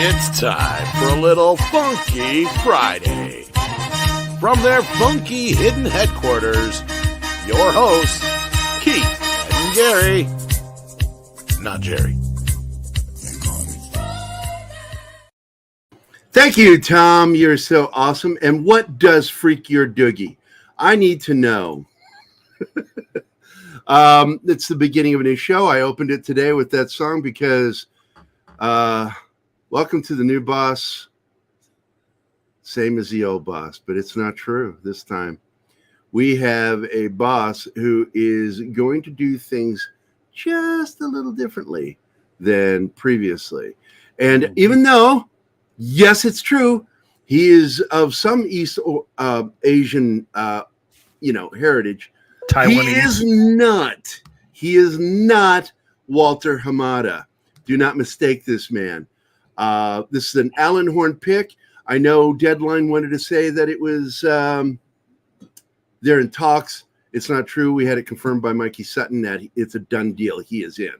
It's time for a little Funky Friday. From their funky hidden headquarters, your hosts, Keith and Gary. Not Jerry. Thank you, Tom. You're so awesome. And what does freak your doogie? I need to know. It's the beginning of a new show. I opened it today with that song because welcome to the new boss. Same as the old boss, but it's not true this time. We have a boss who is going to do things just a little differently than previously. And even though, yes, it's true, he is of some East Asian, heritage. Taiwanese. He is not Walter Hamada. Do not mistake this man. This is an Alan Horn pick. I know Deadline wanted to say that it was they're in talks. It's not true. We had it confirmed by Mikey Sutton that it's a done deal. He is in,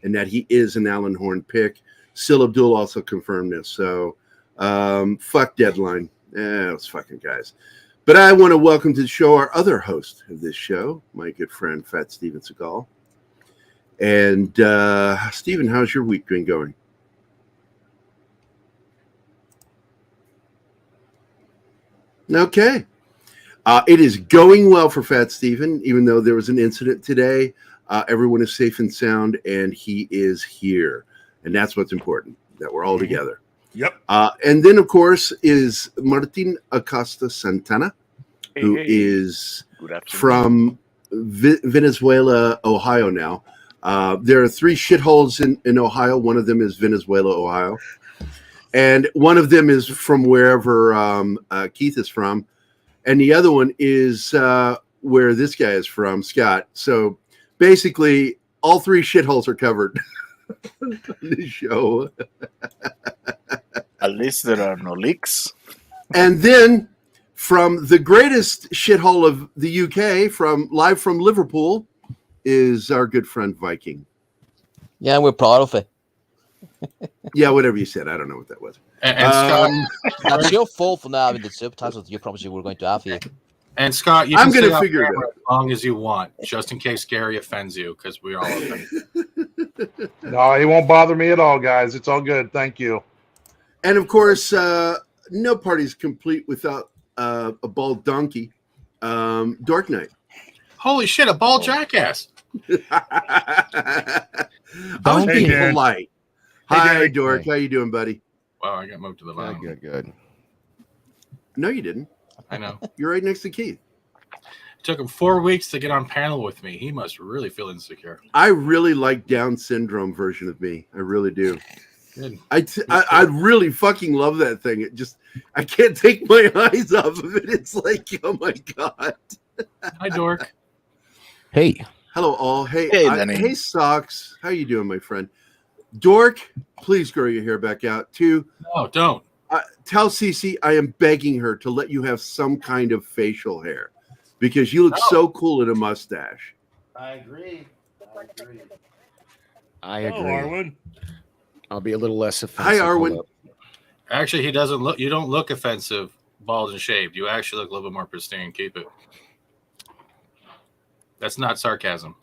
and that he is an Alan Horn pick. Sil Abdul also confirmed this. So fuck Deadline. Those fucking guys. But I want to welcome to the show our other host of this show, my good friend Fat Steven Seagal. And Steven, how's your week been going? Okay. It is going well for Fat Steven, even though there was an incident today. Everyone is safe and sound, and he is here. And that's what's important, that we're all together. Yep. And then, of course, is Martin Acosta Santana, who is from Venezuela, Ohio now. There are three shitholes in Ohio. One of them is Venezuela, Ohio. And one of them is from wherever Keith is from. And the other one is where this guy is from, Scott. So basically, all three shitholes are covered on this show. At least there are no leaks. And then from the greatest shithole of the UK, live from Liverpool, is our good friend Viking. Yeah, we're proud of it. Yeah, whatever you said. I don't know what that was. And Scott, That's your fault for not having the subtitles you promised you were going to have here. and Scott, you I'm can gonna stay figure off it camera as long as you want, just in case Gary offends you, because we all offend. No, he won't bother me at all, guys. It's all good. Thank you. And of course, no party's complete without a bald donkey. Dork Knight. Holy shit, a bald jackass! I was Hey, being Dan. polite. Hey, Hi, Dan. Dork. How you doing, buddy? Wow, I got moved to the bottom. Good. No, you didn't. I know. You're right next to Keith. It took him 4 weeks to get on panel with me. He must really feel insecure. I really like Down syndrome version of me. I really do. Good. I really fucking love that thing. It just, I can't take my eyes off of it. It's like, oh my God. Hi, Dork. Hey. Hello, all. Hey, Danny. hey, Socks. How you doing, my friend? Dork, please grow your hair back out. Two, No, don't. tell Cece I am begging her to let you have some kind of facial hair because you look so cool in a mustache. I agree. I Hello, agree. Arwen. I'll be a little less offensive. Hi, Arwen. Hold up. Actually, he doesn't look. You don't look offensive, bald and shaved. You actually look a little bit more pristine. Keep it. That's not sarcasm.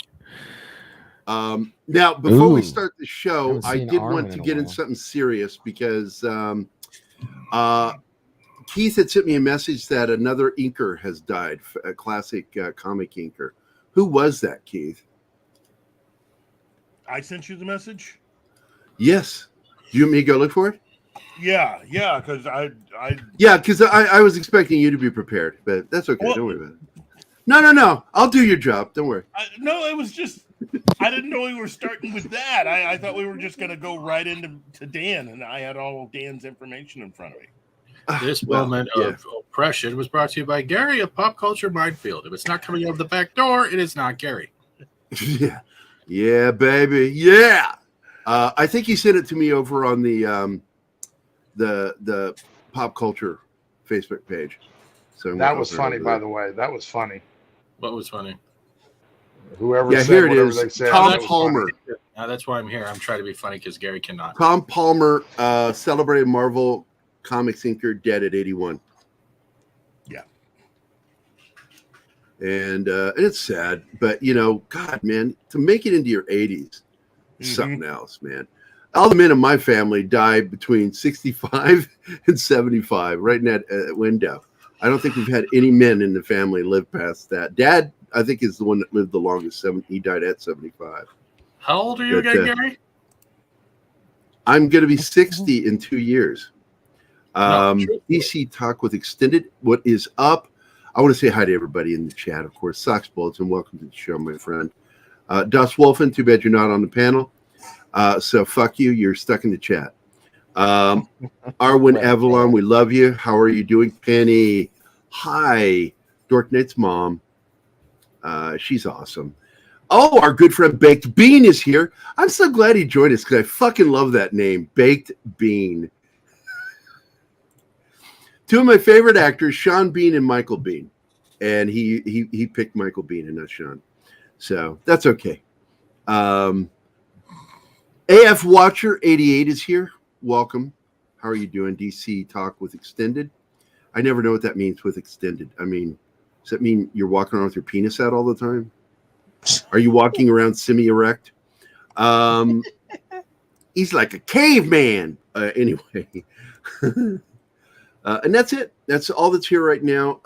Now, before we Ooh. start the show, Haven't I seen did Arwen want to in a get in while. something serious because Keith had sent me a message that another inker has died, a classic comic inker. Who was that, Keith? I sent you the message? Yes. Do you want me to go look for it? Yeah, because I Yeah, because I was expecting you to be prepared, but that's okay. Well- Don't worry about it. No. I'll do your job. Don't worry. no, it was just I didn't know we were starting with that. I thought we were just going to go right into Dan, and I had all Dan's information in front of me. This Well, moment yeah. of oppression was brought to you by Gary of Pop Culture Minefield. If it's not coming out of the back door, it is not Gary. Yeah, baby. Yeah. I think he sent it to me over on the Pop Culture Facebook page. So That was funny, by the way. That was funny. What was funny? Whoever Yeah, said here it whatever is. they said. Tom that was Palmer. funny. That's why I'm here. I'm trying to be funny because Gary cannot. Tom Palmer, celebrated Marvel Comics inker, dead at 81. Yeah. And it's sad, but God, man, to make it into your 80s, something else, man. All the men in my family died between 65 and 75, right in that window. I don't think we've had any men in the family live past that. Dad, I think, is the one that lived the longest. He died at 75. How old are you again, Gary? I'm going to be 60 in 2 years. DC Talk with Extended. What is up? I want to say hi to everybody in the chat, of course. Sox Bullets, and welcome to the show, my friend. Das Wolfen, too bad you're not on the panel. So fuck you. You're stuck in the chat. Arwen Avalon, we love you. How are you doing? Penny, hi. Dorknight's mom. She's awesome. Oh, our good friend Baked Bean is here. I'm so glad he joined us because I fucking love that name, Baked Bean. Two of my favorite actors, Sean Bean and Michael Bean. And he picked Michael Bean and not Sean. So that's okay. AF Watcher 88 is here. Welcome. How are you doing? DC Talk with Extended. I never know what that means with extended. I mean, does that mean you're walking around with your penis out all the time? Are you walking around semi-erect? He's like a caveman. Anyway. And that's it. That's all that's here right now.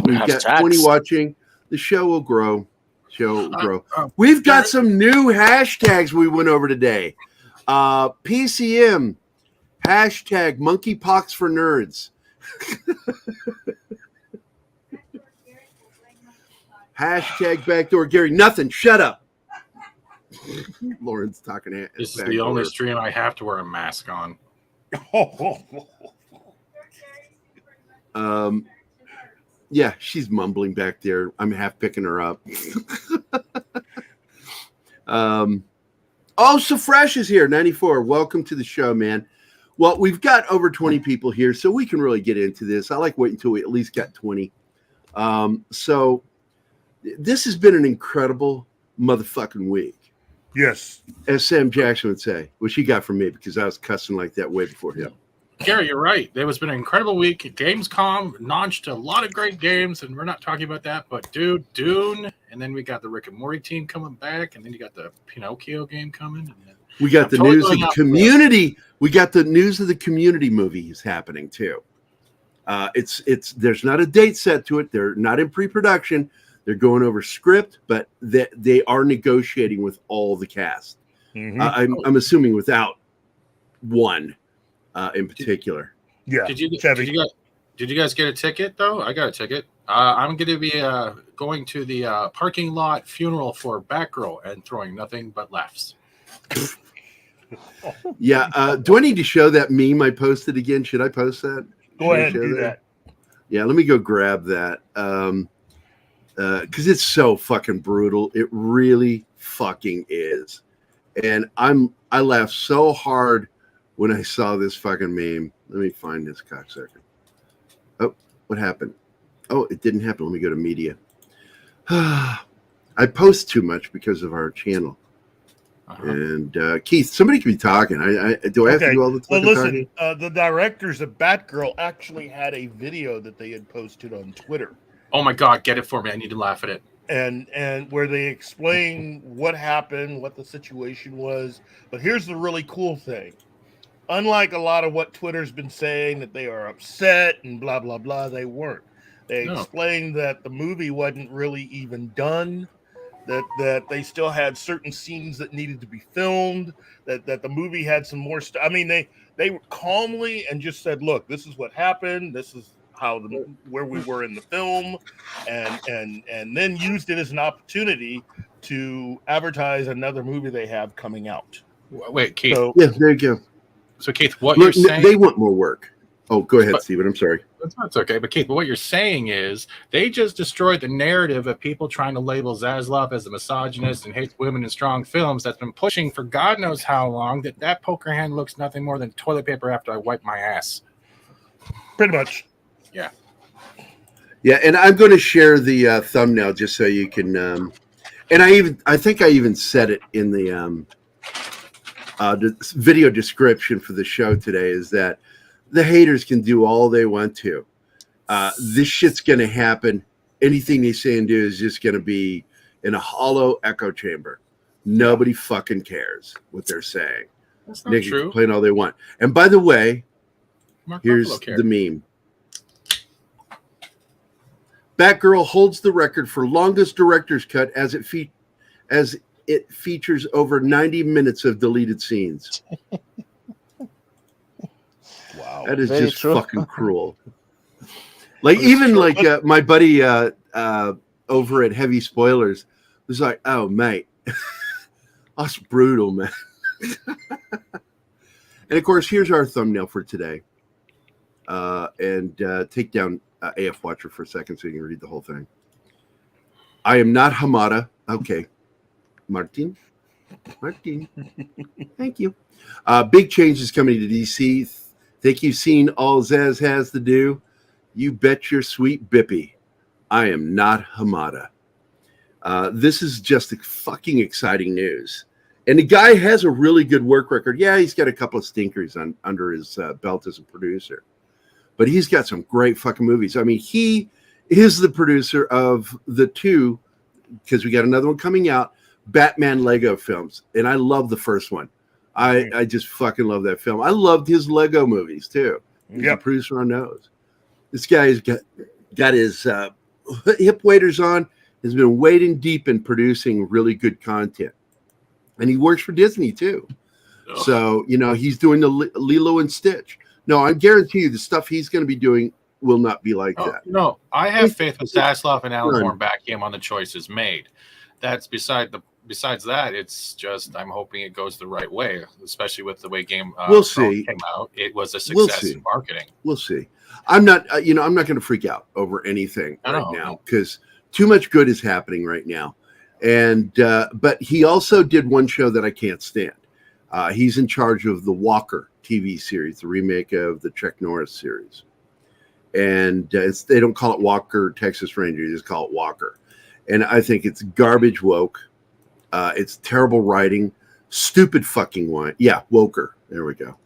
We've got 20 watching. The show will grow. We've got some new hashtags we went over today. PCM, hashtag monkeypox for nerds. Hashtag backdoor Gary. Nothing. Shut up. Lauren's talking. This is the only stream I have to wear a mask on. Yeah, she's mumbling back there. I'm half picking her up. So Fresh is here, 94. Welcome to the show, man. Well, we've got over 20 people here, so we can really get into this. I like waiting until we at least got 20. So this has been an incredible motherfucking week. Yes. As Sam Jackson would say, which he got from me because I was cussing like that way before him. Gary, you're right. It has been an incredible week. Gamescom launched a lot of great games, and we're not talking about that, but dude, Dune, and then we got the Rick and Morty team coming back, and then you got the Pinocchio game coming. And then we got the news of the Community. We got the news of the Community movie is happening too. It's there's not a date set to it. They're not in pre-production. They're going over script, but they are negotiating with all the cast. Mm-hmm. I'm assuming without one. In particular. Yeah. Did you guys get a ticket though? I got a ticket. I'm going to be going to the parking lot funeral for Batgirl and throwing nothing but laughs. Yeah. Do I need to show that meme I posted again? Should I post that? Go ahead and do that. Yeah, let me go grab that. Because it's so fucking brutal. It really fucking is. And I laughed so hard when I saw this fucking meme. Let me find this cocksucker. Oh, what happened? Oh, it didn't happen. Let me go to media. I post too much because of our channel. And Keith, somebody could be talking. Do I have to do all the talking? Well, listen, the directors of Batgirl actually had a video that they had posted on Twitter. Oh my God, get it for me. I need to laugh at it. And where they explain what happened, what the situation was. But here's the really cool thing. Unlike a lot of what Twitter's been saying that they are upset and blah, blah, blah, they weren't. They explained that the movie wasn't really even done, that they still had certain scenes that needed to be filmed, that the movie had some more stuff. I mean, they calmly and just said, look, this is what happened. This is where we were in the film, and then used it as an opportunity to advertise another movie they have coming out. Wait, Keith. Yeah, there you go. So, Keith, you're saying... They want more work. Oh, go ahead, Steven. I'm sorry. That's okay. But, Keith, what you're saying is they just destroyed the narrative of people trying to label Zaslav as a misogynist and hates women in strong films that's been pushing for God knows how long, that poker hand looks nothing more than toilet paper after I wipe my ass. Pretty much. Yeah. Yeah, and I'm going to share the thumbnail just so you can... And I think I even said it in the video description for the show today, is that the haters can do all they want to. This shit's going to happen. Anything they say and do is just going to be in a hollow echo chamber. Nobody fucking cares what they're saying. That's not They can true. complain all they want. And by the way, Mark here's Ruffalo cared. the meme. Batgirl holds the record for longest director's cut as it features over 90 minutes of deleted scenes. Wow. That is Very just true. fucking cruel. Like, even like my buddy over at Heavy Spoilers was like, "Oh, mate, that's brutal, man." And of course, here's our thumbnail for today. And take down AF Watcher for a second so you can read the whole thing. I am not Hamada. Okay. Martin. Thank you. Big changes coming to DC. Think you've seen all Zaz has to do? You bet your sweet bippy. I am not Hamada. This is just fucking exciting news. And the guy has a really good work record. Yeah, he's got a couple of stinkers under his belt as a producer. But he's got some great fucking movies. I mean, he is the producer of the two, because we got another one coming out, Batman Lego films. And I love the first one. I just fucking love that film. I loved his Lego movies, too. He's a producer on those. This guy's got his hip waders on, has been wading deep in producing really good content. And he works for Disney, too. Ugh. So, he's doing the Lilo and Stitch. No, I guarantee you the stuff he's going to be doing will not be like that. No, I have faith with Zaslav and Alan Horn back him on the choices made. That's besides that, it's just I'm hoping it goes the right way, especially with the way We'll see. came out. It was a success in marketing. We'll see. I'm not I'm not going to freak out over anything now, because too much good is happening right now. And but he also did one show that I can't stand. He's in charge of the Walker TV series, the remake of the Chuck Norris series. And they don't call it Walker Texas Ranger, they just call it Walker. And I think it's garbage woke. It's terrible writing, stupid fucking wine. Yeah, woker. There we go.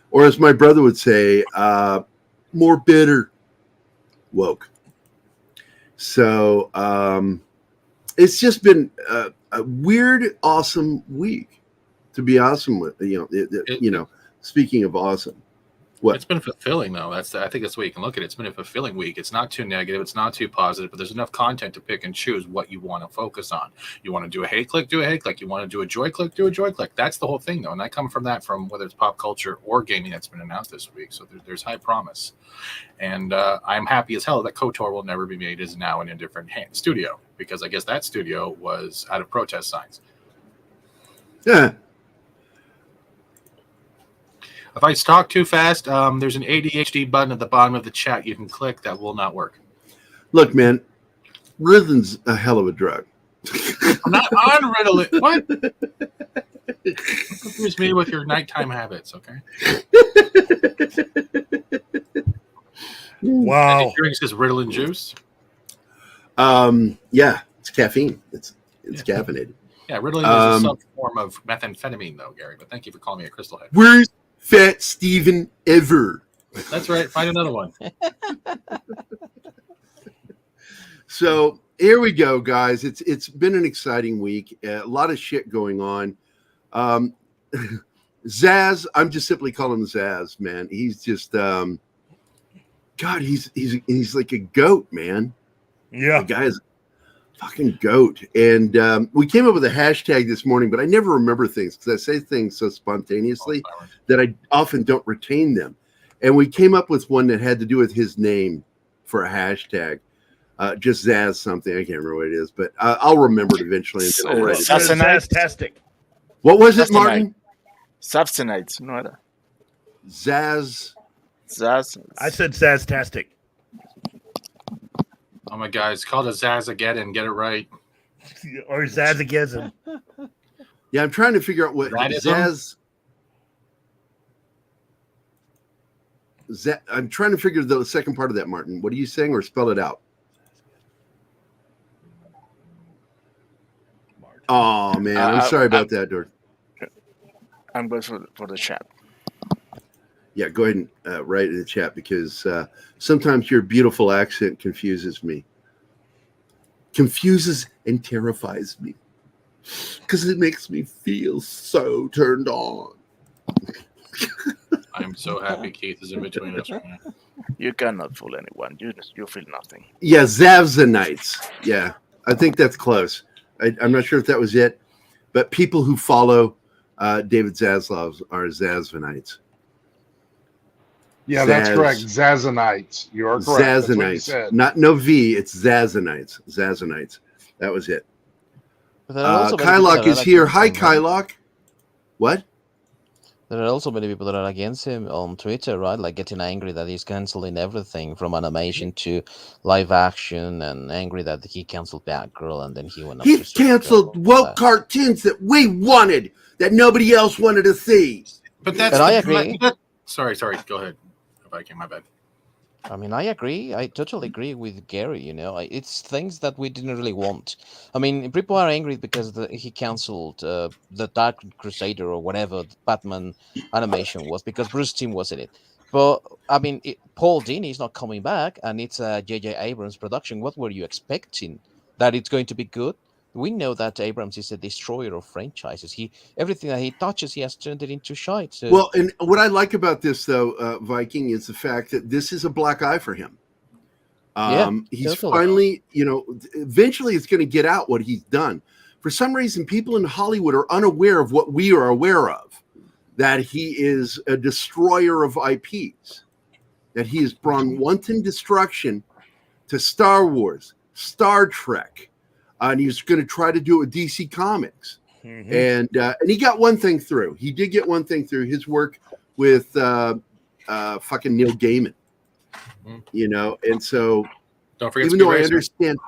Or as my brother would say, more bitter woke. So it's just been a weird, awesome week to be awesome with. Speaking of awesome, what? It's been fulfilling, though. I think that's the way you can look at it. It's been a fulfilling week. It's not too negative. It's not too positive, but there's enough content to pick and choose what you want to focus on. You want to do a hate click, do a hate click. You want to do a joy click, do a joy click. That's the whole thing, though. And I come from whether it's pop culture or gaming that's been announced this week. So there's high promise. And I'm happy as hell that KOTOR will never be made is now in a different studio, because I guess that studio was out of protest signs. Yeah. If I talk too fast, there's an ADHD button at the bottom of the chat you can click that will not work. Look, man, Ritalин's a hell of a drug. I'm not on Ritalin. What? Don't confuse me with your nighttime habits, okay? Wow. And he drinks his Ritalin juice. Yeah, it's caffeine. It's caffeinated. Yeah, Ritalin is a sub form of methamphetamine, though, Gary. But thank you for calling me a crystal head. Where's Fat Steven ever? That's right. Find another one. So here we go, guys. It's been an exciting week. A lot of shit going on. Zaz, I'm just simply calling him Zaz, man. He's just God, he's like a goat, man. Yeah. The guy's fucking goat. And we came up with a hashtag this morning, but I never remember things because I say things so spontaneously that I often don't retain them. And we came up with one that had to do with his name for a hashtag. Just Zaz something. I can't remember what it is, but I'll remember it eventually. And then I'll write it. Zaztastic. What was it, Martin? Substanites. No era. Zaz. I said Zaztastic. Oh my God, it's called a Zazageddon. Get it right. Or Zazagism. Yeah, I'm trying to figure out what Radism? I'm trying to figure the second part of that, Martin. What are you saying, or spell it out? Oh man, I'm sorry about that, Dork. I'm going for the chat. Yeah, go ahead and write in the chat because sometimes your beautiful accent confuses me. Confuses and terrifies me because it makes me feel so turned on. I'm so happy Keith is in between us right now. You cannot fool anyone. You feel nothing. Yeah, Zavzanites. Yeah, I think that's close. I'm not sure if that was it, but people who follow David Zaslav are Zazvanites. Yeah, that's correct. Zazanites. You are correct. That's what you said. Not no V. It's Zazanites. Zazanites. That was it. Kylok is here. Hi, Kylok. What? There are also many people that are against him on Twitter, right? Like getting angry that he's canceling everything from animation to live action, and angry that he canceled Batgirl, and then he went. He canceled woke cartoons that we wanted, that nobody else wanted to see. But I agree. Sorry. Go ahead. Viking, my bad. I mean, I agree. I totally agree with Gary. You know, it's things that we didn't really want. I mean, people are angry because he canceled the Dark Crusader or whatever Batman animation was because Bruce Timm was in it. But I mean, Paul Dini is not coming back, and it's a J.J. Abrams production. What were you expecting? That it's going to be good? We know that Abrams is a destroyer of franchises. Everything that he touches, he has turned it into shite. So. Well, and what I like about this, though, Viking, is the fact that this is a black eye for him. He's finally, eventually it's going to get out what he's done. For some reason, people in Hollywood are unaware of what we are aware of, that he is a destroyer of IPs, that he has brought wanton destruction to Star Wars, Star Trek, and he's going to try to do it with DC Comics. Mm-hmm. And he got one thing through. He did get one thing through, his work with fucking Neil Gaiman. Mm-hmm. And so don't forget even though I understand,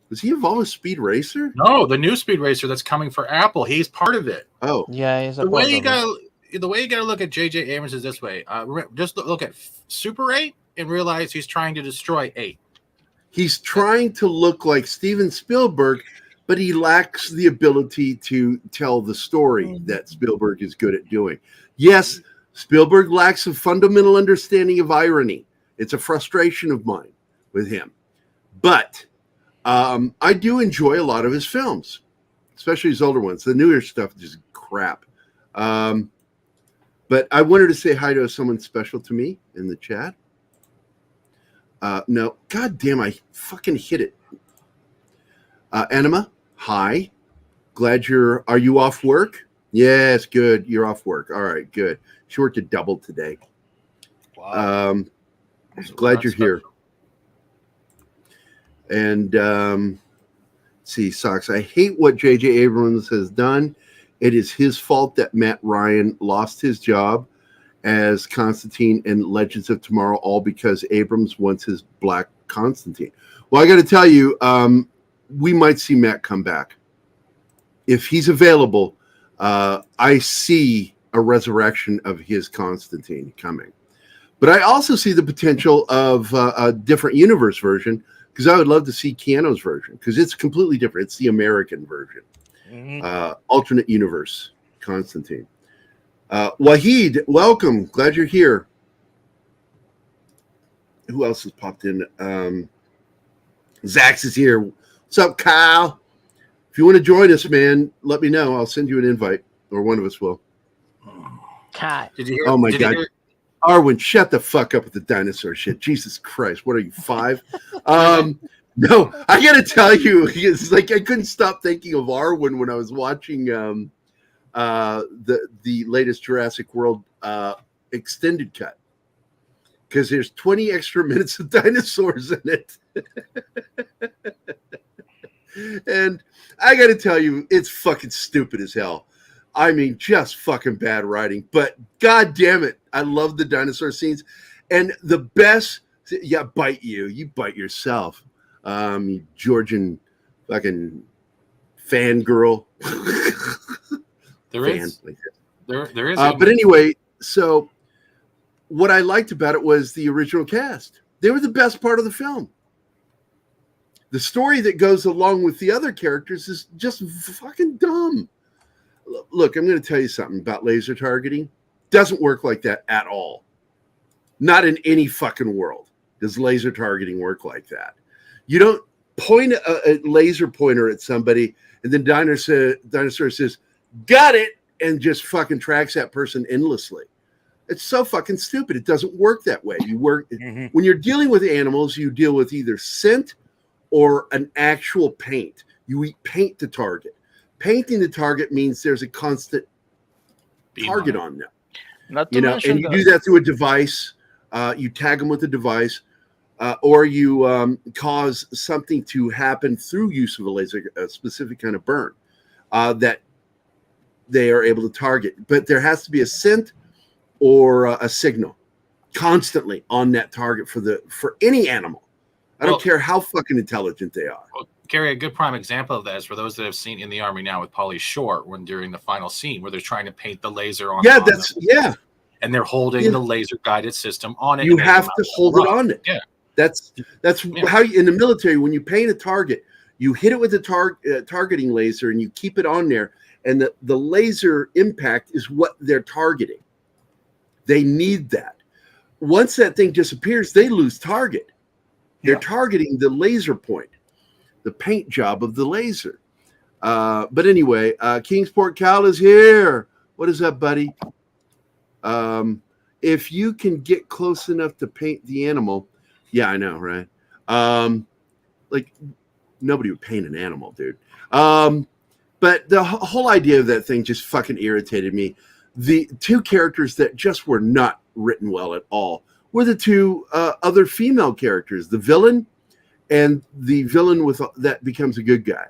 was he involved with Speed Racer? No, the new Speed Racer that's coming for Apple. He's part of it. Oh, yeah. The way you got to look at J.J. Abrams is this way. Just look at Super 8 and realize he's trying to destroy 8. He's trying to look like Steven Spielberg, but he lacks the ability to tell the story that Spielberg is good at doing. Yes, Spielberg lacks a fundamental understanding of irony. It's a frustration of mine with him. But I do enjoy a lot of his films, especially his older ones. The newer stuff is just crap. But I wanted to say hi to someone special to me in the chat. No, God damn, I fucking hit it. Anima, hi. Glad are you off work? Yes, good. You're off work. All right, good. She worked a double today. Wow. Glad you're here. And see, Socks, I hate what J.J. Abrams has done. It is his fault that Matt Ryan lost his job as Constantine and Legends of Tomorrow, all because Abrams wants his black Constantine. Well, I got to tell you, we might see Matt come back. If he's available, I see a resurrection of his Constantine coming. But I also see the potential of a different universe version, because I would love to see Keanu's version, because it's completely different. It's the American version. Mm-hmm. Alternate universe Constantine. Wahid, welcome. Glad you're here. Who else has popped in? Zax is here. What's up, Kyle? If you want to join us, man, let me know. I'll send you an invite, or one of us will. Kyle. Did you hear? Oh, my God. Arwen, shut the fuck up with the dinosaur shit. Jesus Christ. What are you, 5? No, I got to tell you, it's like I couldn't stop thinking of Arwen when I was watching the latest Jurassic World extended cut, because there's 20 extra minutes of dinosaurs in it. And I got to tell you, it's fucking stupid as hell. I mean, just fucking bad writing. But God damn it, I love the dinosaur scenes. And the best, bite you. You bite yourself. You Georgian fucking fangirl. There is. But anyway, so what I liked about it was the original cast. They were the best part of the film. The story that goes along with the other characters is just fucking dumb. Look, I'm going to tell you something about laser targeting. Doesn't work like that at all. Not in any fucking world does laser targeting work like that. You don't point a laser pointer at somebody and then Dinosaur says, got it, and just fucking tracks that person endlessly. It's so fucking stupid. It doesn't work that way. When you're dealing with animals, you deal with either scent or an actual paint. You eat paint to target. Painting the target means there's a constant target on them. And you do that through a device. You tag them with a device, or you cause something to happen through use of a laser, a specific kind of burn that they are able to target. But there has to be a scent or a signal constantly on that target for any animal. I don't care how fucking intelligent they are. Well, Gary, a good prime example of that is for those that have seen In the Army Now with Pauly Shore, when during the final scene where they're trying to paint the laser on. And they're holding the laser guided system on it. You have to hold it on it. Yeah, that's how in the military, when you paint a target, you hit it with a targeting laser and you keep it on there, and the laser impact is what they're targeting. They need that. Once that thing disappears, they lose target. They're targeting the laser point, the paint job of the laser. But anyway, Kingsport Cal is here. What is up, buddy? If you can get close enough to paint the animal, yeah, I know, right? Like nobody would paint an animal, dude. But the whole idea of that thing just fucking irritated me. The two characters that just were not written well at all were the two other female characters, the villain and the villain that becomes a good guy,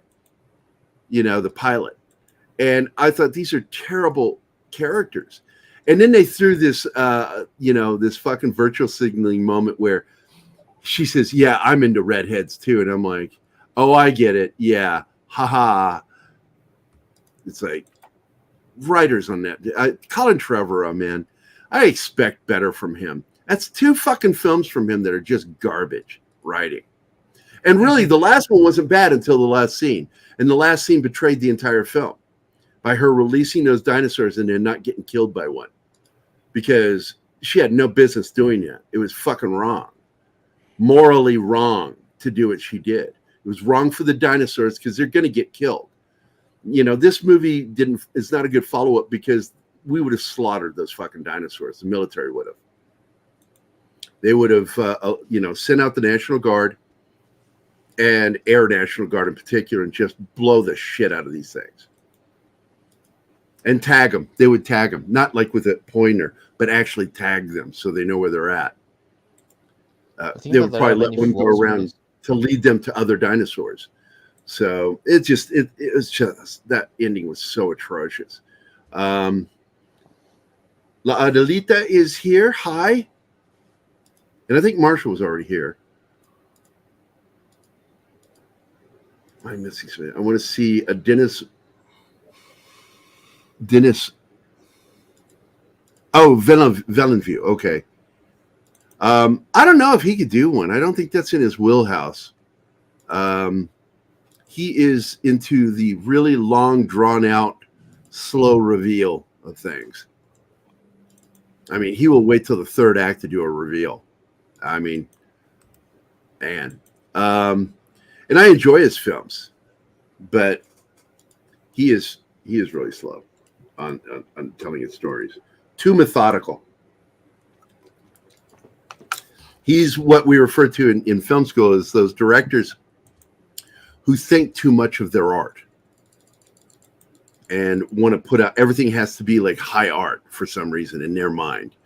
the pilot. And I thought these are terrible characters. And then they threw this, this fucking virtual signaling moment where she says, yeah, I'm into redheads too. And I'm like, oh, I get it. Yeah. Haha. It's like, writers on that. Colin Trevorrow, man, I expect better from him. That's two fucking films from him that are just garbage writing. And really, the last one wasn't bad until the last scene. And the last scene betrayed the entire film by her releasing those dinosaurs and then not getting killed by one. Because she had no business doing that. It was fucking wrong. Morally wrong to do what she did. It was wrong for the dinosaurs because they're going to get killed. This movie is not a good follow-up because we would have slaughtered those fucking dinosaurs. The military would have. They would have, sent out the National Guard and Air National Guard in particular and just blow the shit out of these things. And tag them. They would tag them. Not like with a pointer, but actually tag them so they know where they're at. They would probably let one go around to lead them to other dinosaurs. So it was just that ending was so atrocious. La Adelita is here. Hi. And I think Marshall was already here. I'm missing something. I want to see a Dennis. Oh, Villeneuve. Okay. I don't know if he could do one. I don't think that's in his wheelhouse. He is into the really long, drawn-out, slow reveal of things. I mean, he will wait till the third act to do a reveal. I mean, and I enjoy his films, but he is really slow on telling his stories. Too methodical. He's what we refer to in film school as those directors who think too much of their art and want to put out everything has to be like high art for some reason in their mind.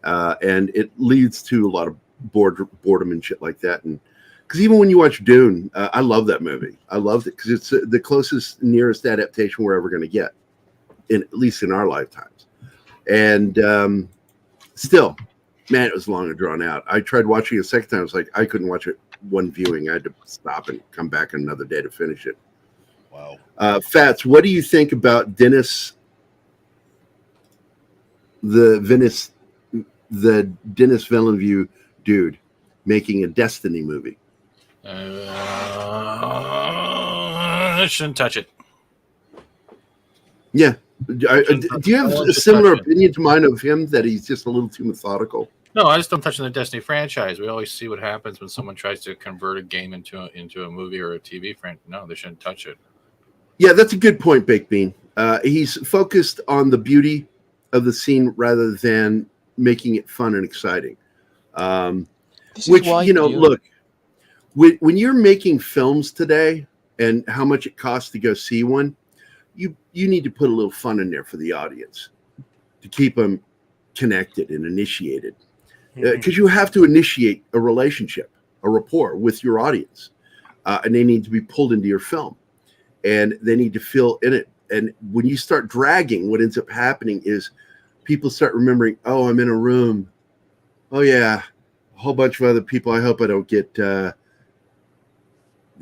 And it leads to a lot of boredom and shit like that. And because even when you watch Dune, I love that movie. I loved it because it's the closest, nearest adaptation we're ever going to get, at least in our lifetimes. And still, man, it was long and drawn out. I tried watching it a second time. I was like, I couldn't watch it one viewing. I had to stop and come back another day to finish it. Wow. Fats, what do you think about Dennis Villeneuve dude making a Destiny movie? Shouldn't touch it. Yeah. Do you have a similar opinion to mine of him, that he's just a little too methodical? No, I just don't touch the Destiny franchise. We always see what happens when someone tries to convert a game into a movie or a TV franchise. No, they shouldn't touch it. Yeah, that's a good point, Baked Bean. He's focused on the beauty of the scene rather than making it fun and exciting. Which, look, when you're making films today and how much it costs to go see one, you need to put a little fun in there for the audience to keep them connected and initiated. Because you have to initiate a relationship, a rapport with your audience, and they need to be pulled into your film, and they need to feel in it. And when you start dragging, what ends up happening is people start remembering, oh, I'm in a room. Oh, yeah, a whole bunch of other people. I hope I don't get the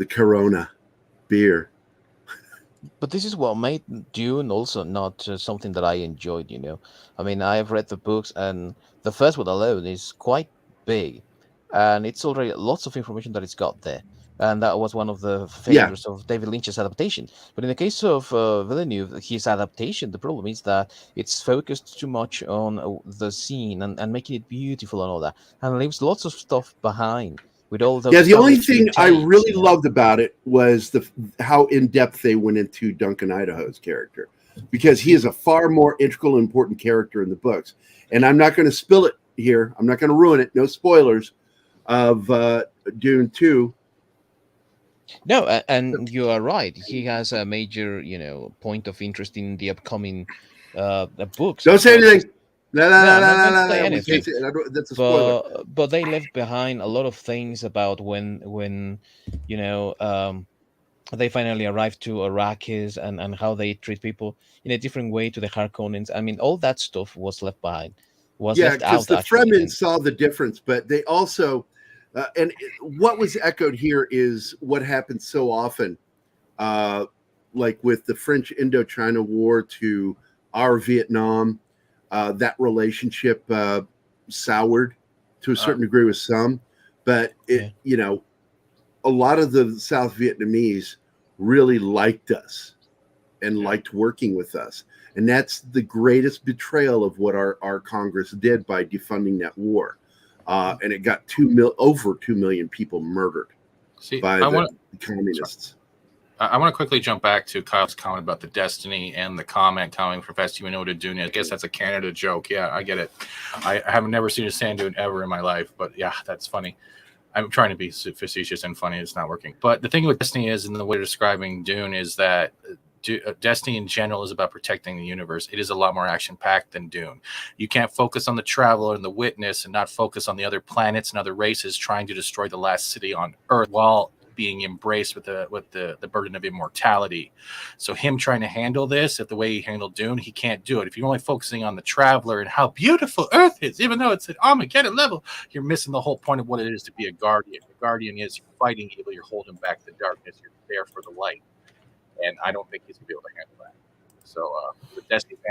Corona beer. But this is what made Dune also not something that I enjoyed, I mean, I've read the books, and the first one alone is quite big, and it's already lots of information that it's got there. And that was one of the failures of David Lynch's adaptation. But in the case of Villeneuve, his adaptation, the problem is that it's focused too much on the scene and making it beautiful and all that, and leaves lots of stuff behind. With all those the only thing I really loved about it was how in-depth they went into Duncan Idaho's character, because he is a far more integral and important character in the books. And I'm not going to spill it here. I'm not going to ruin it. No spoilers of Dune 2. No, and you are right. He has a major, point of interest in the upcoming books. Don't say anything. No, that's a spoiler. But they left behind a lot of things about when they finally arrived to Arrakis and how they treat people in a different way to the Harkonnens. I mean, all that stuff was left behind. Left out. Because the Fremen saw the difference, but they also, and what was echoed here is what happens so often, like with the French Indochina War to our Vietnam. That relationship soured to a certain degree with some, but a lot of the South Vietnamese really liked us and liked working with us. And that's the greatest betrayal of what our Congress did by defunding that war. And it got over 2 million people murdered by the communists. I want to quickly jump back to Kyle's comment about the Destiny and the comment coming Professor, you know what a Dune is. I guess that's a Canada joke. Yeah, I get it. I have never seen a sand dune ever in my life, but yeah, that's funny. I'm trying to be facetious and funny. It's not working. But the thing with Destiny is, and the way of describing Dune is that Destiny in general is about protecting the universe. It is a lot more action-packed than Dune. You can't focus on the traveler and the witness and not focus on the other planets and other races trying to destroy the last city on Earth while being embraced with the burden of immortality. So him trying to handle this the way he handled Dune, he can't do it. If you're only focusing on the traveler and how beautiful Earth is, even though it's an Armageddon level, you're missing the whole point of what it is to be a guardian. A guardian is you're fighting evil, you're holding back the darkness, you're there for the light. And I don't think he's gonna be able to handle that. So the Destiny fan,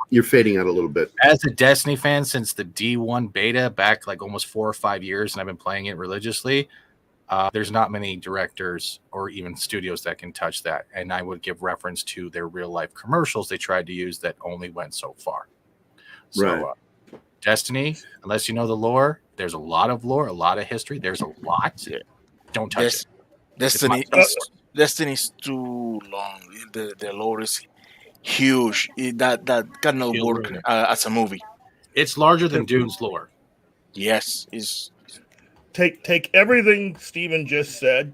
you're fading out a little bit. As a Destiny fan since the D1 beta back like almost 4 or 5 years, and I've been playing it religiously. There's not many directors or even studios that can touch that. And I would give reference to their real life commercials they tried to use that only went so far. So Destiny, unless you know the lore, there's a lot of lore, a lot of history. There's a lot. Don't touch it. Destiny's too long. The lore is huge. That cannot work as a movie. It's larger than Dune's lore. Yes, it's... Take everything Steven just said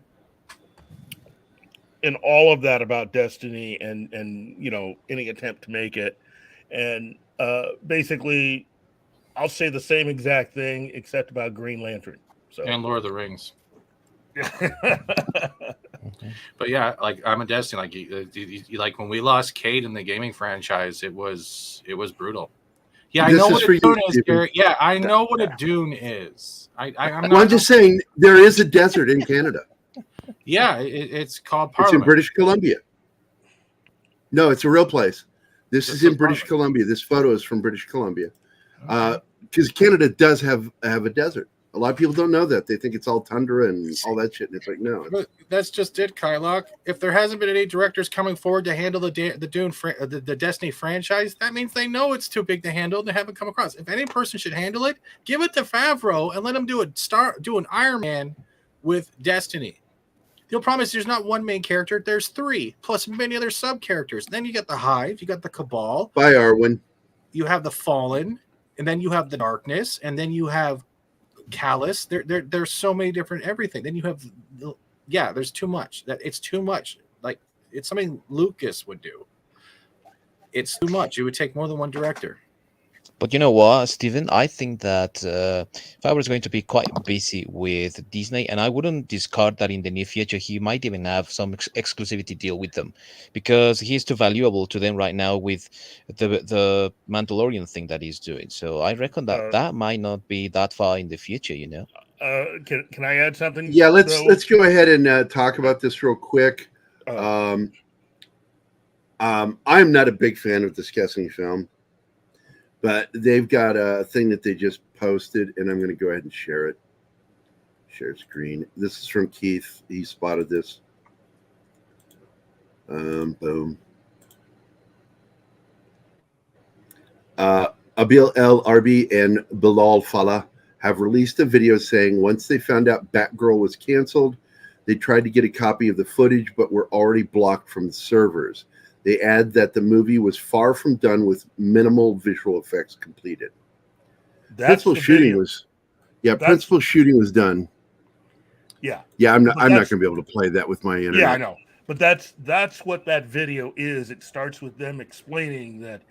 and all of that about Destiny and any attempt to make it, and basically I'll say the same exact thing except about Green Lantern. And Lord of the Rings. But yeah, like I'm a Destiny. Like when we lost Cade in the gaming franchise, it was brutal. Yeah, I know what a Dune is, Garrett. Yeah, I know what a Dune is. I'm just saying there is a desert in Canada. Yeah, it's called Parliament. It's in British Columbia. No, it's a real place. This is in British Columbia. This photo is from British Columbia. Because Canada does have a desert A lot of people don't know that. They think it's all tundra and all that shit. And it's like, no. But that's just it, Kylock. If there hasn't been any directors coming forward to handle the Destiny franchise, that means they know it's too big to handle and they haven't come across. If any person should handle it, give it to Favreau and let him do an Iron Man with Destiny. The problem is there's not one main character, there's 3, plus many other sub-characters. Then you got the Hive, you got the Cabal. Bye, Arwen. You have the Fallen, and then you have the Darkness, and then you have Callus. There's so many different everything. Then you have there's too much. It's too much. Like, it's something Lucas would do. It's too much. It would take more than one director. But you know what, Stephen? I think that Favreau is going to be quite busy with Disney, and I wouldn't discard that in the near future he might even have some exclusivity deal with them, because he's too valuable to them right now with the Mandalorian thing that he's doing. So I reckon that might not be that far in the future, you know. Can I add something? Yeah, let's go ahead and talk about this real quick. I'm not a big fan of discussing film. But they've got a thing that they just posted, and I'm going to go ahead and share it. Share screen. This is from Keith. He spotted this. Boom. Abil El Arbi and Bilal Fallah have released a video saying once they found out Batgirl was canceled, they tried to get a copy of the footage, but were already blocked from the servers. They add that the movie was far from done with minimal visual effects completed. Principal shooting was done. Yeah. Yeah, I'm not going to be able to play that with my internet. Yeah, I know. But that's what that video is. It starts with them explaining that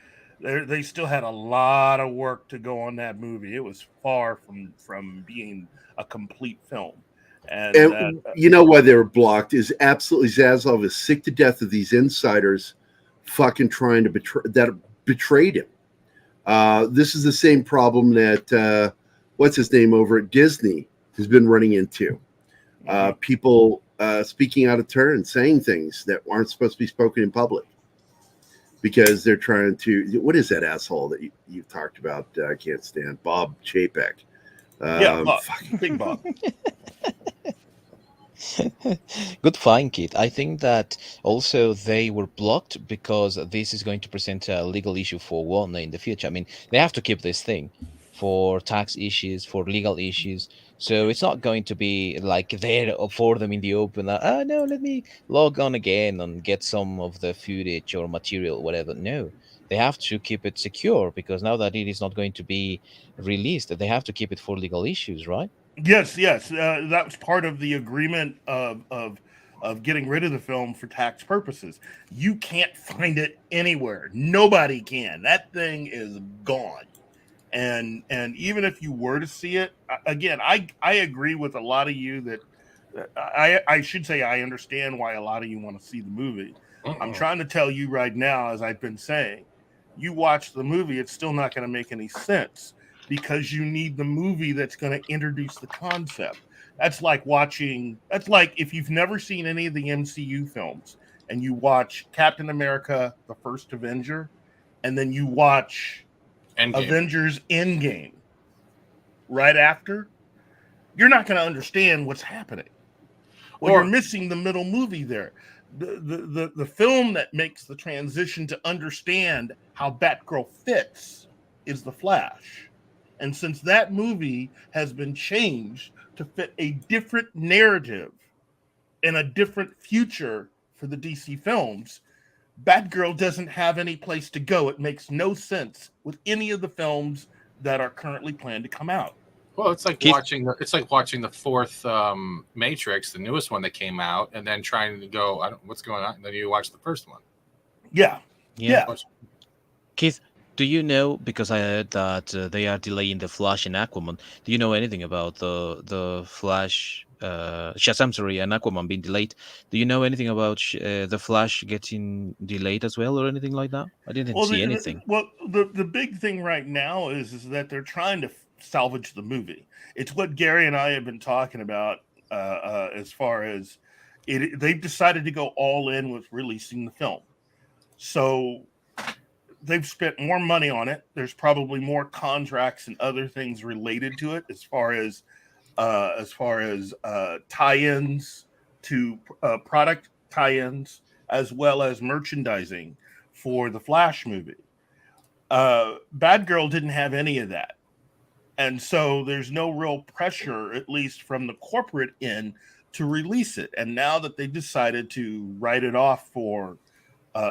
they still had a lot of work to go on that movie. It was far from being a complete film. And you know why they were blocked is absolutely Zaslav is sick to death of these insiders fucking trying to betrayed him. This is the same problem that what's his name over at Disney has been running into. People speaking out of turn, saying things that aren't supposed to be spoken in public because they're trying to. What is that asshole that you've talked about? I can't stand Bob Chapek. Bob, Big Bob. Good find, Kit. I think that also they were blocked because this is going to present a legal issue for Warner in the future. I mean, they have to keep this thing for tax issues, for legal issues. So it's not going to be like there for them in the open. No, let me log on again and get some of the footage or material, whatever. No, they have to keep it secure because now that it is not going to be released, they have to keep it for legal issues, right? Yes. That was part of the agreement of getting rid of the film for tax purposes. You can't find it anywhere. Nobody can. That thing is gone. And even if you were to see it, again, I agree with a lot of you that I should say I understand why a lot of you want to see the movie. I'm trying to tell you right now, as I've been saying, you watch the movie, it's still not going to make any sense. Because you need the movie that's going to introduce the concept. That's like if you've never seen any of the MCU films and you watch Captain America, the First Avenger, and then you watch Avengers Endgame right after, you're not going to understand what's happening. Well, you're missing the middle movie there. The film that makes the transition to understand how Batgirl fits is The Flash. And since that movie has been changed to fit a different narrative and a different future for the DC films, Batgirl doesn't have any place to go. It makes no sense with any of the films that are currently planned to come out. Well, it's like watching the fourth Matrix, the newest one that came out, and then trying to go, what's going on? And then you watch the first one. Yeah. Keith, do you know, because I heard that they are delaying the Flash and Aquaman, do you know anything about the Flash, Shazam, sorry, and Aquaman being delayed? Do you know anything about the Flash getting delayed as well or anything like that? I didn't see anything. The big thing right now is that they're trying to salvage the movie. It's what Gary and I have been talking about as far as they've decided to go all in with releasing the film. So they've spent more money on it. There's probably more contracts and other things related to it as far as as far as tie-ins to product tie-ins, as well as merchandising for the Flash movie. Batgirl didn't have any of that. And so there's no real pressure, at least from the corporate end, to release it. And now that they decided to write it off for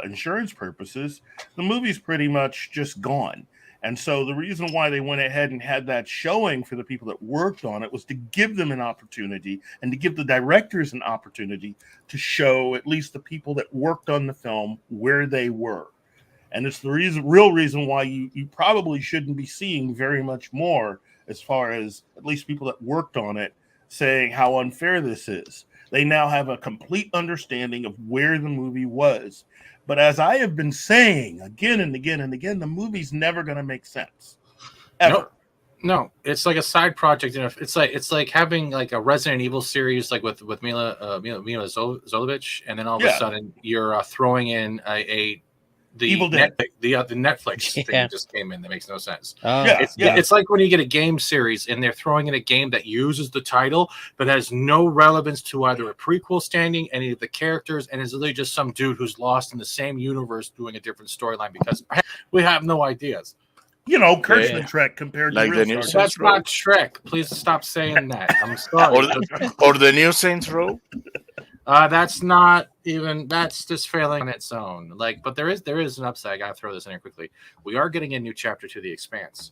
insurance purposes, the movie's pretty much just gone. And so the reason why they went ahead and had that showing for the people that worked on it was to give them an opportunity and to give the directors an opportunity to show at least the people that worked on the film where they were. And it's the real reason why you probably shouldn't be seeing very much more, as far as at least people that worked on it, saying how unfair this is. They now have a complete understanding of where the movie was. But as I have been saying again and again and again, the movie's never going to make sense. Ever. Nope. No, it's like a side project. It's like having like a Resident Evil series, like with Mila Jovovich, and then all of a sudden you're throwing in the Netflix thing that just came in that makes no sense. It's like when you get a game series and they're throwing in a game that uses the title but has no relevance to either a prequel standing, any of the characters, and is literally just some dude who's lost in the same universe doing a different storyline because we have no ideas. You know, Kurtzman Trek compared like to the real new Star That's not Shrek. Please stop saying that. I'm sorry. or the new Saints Row. That's just failing on its own. But there is an upside. I gotta throw this in here quickly. We are getting a new chapter to The Expanse,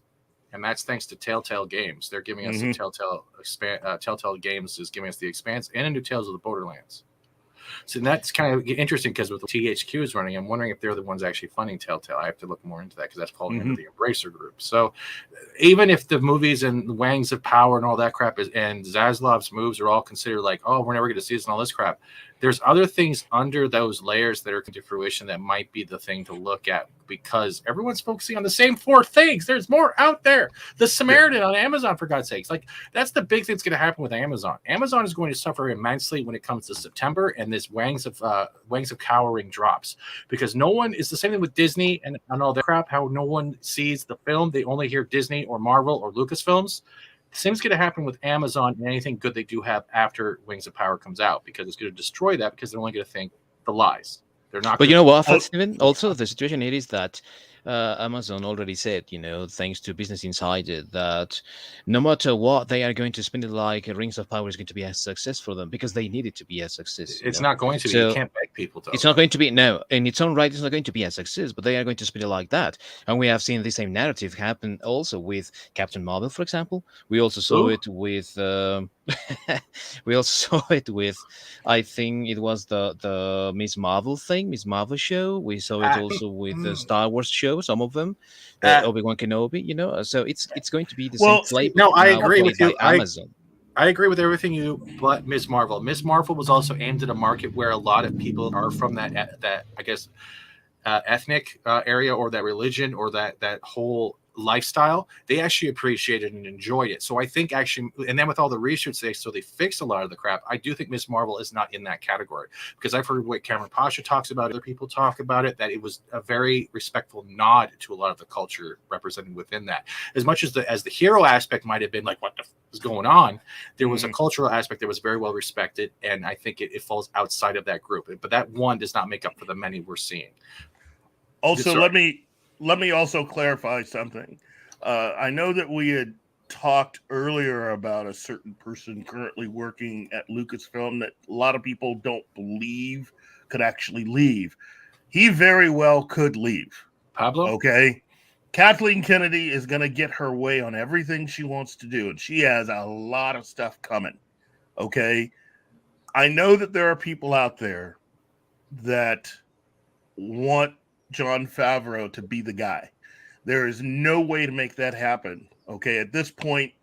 and that's thanks to Telltale Games. They're giving us the Telltale Games is giving us The Expanse and a new Tales of the Borderlands. So that's kind of interesting because with THQ is running, I'm wondering if they're the ones actually funding Telltale. I have to look more into that because that's falling into the Embracer Group. So even if the movies and Wangs of Power and all that crap and Zaslav's moves are all considered like, oh, we're never going to see this and all this crap, there's other things under those layers that are coming to fruition that might be the thing to look at because everyone's focusing on the same four things. There's more out there. The Samaritan on Amazon, for God's sakes. That's the big thing that's going to happen with Amazon. Amazon is going to suffer immensely when it comes to September and this Wangs of Cowering drops because no one is the same thing with Disney and all that crap, how no one sees the film. They only hear Disney or Marvel or Lucasfilms. The same's going to happen with Amazon and anything good they do have after Wings of Power comes out because it's going to destroy that because they're only going to think the lies. They're not. But you know what, Steven? Also, the situation here is that Amazon already said, thanks to Business Insider, that no matter what, they are going to spend it like Rings of Power is going to be a success for them because they need it to be a success. It's not going to be. You can't beg people to. It's not going to be, no. In its own right, it's not going to be a success, but they are going to spend it like that. And we have seen the same narrative happen also with Captain Marvel, for example. We also saw it with... I think it was the Miss Marvel show. We saw it also with the Star Wars show, some of them, Obi-Wan Kenobi, so it's going to be the same flavor. No, I agree with you. Amazon. I agree with everything but Miss Marvel. Miss Marvel was also aimed at a market where a lot of people are from that I guess ethnic area or that religion or that whole lifestyle. They actually appreciated and enjoyed it. So I think actually, and then with all the research they fixed a lot of the crap. I do think Miss Marvel is not in that category because I've heard what Cameron Pasha talks about, other people talk about it, that it was a very respectful nod to a lot of the culture represented within that. As much as the hero aspect might have been like, what the is going on, there was a cultural aspect that was very well respected, and I think it falls outside of that group. But that one does not make up for the many we're seeing. Also, let me also clarify something. I know that we had talked earlier about a certain person currently working at Lucasfilm that a lot of people don't believe could actually leave. He very well could leave. Pablo? Okay. Kathleen Kennedy is going to get her way on everything she wants to do, and she has a lot of stuff coming. Okay. I know that there are people out there that want Jon Favreau to be the guy. There is no way to make that happen. Okay. At this point,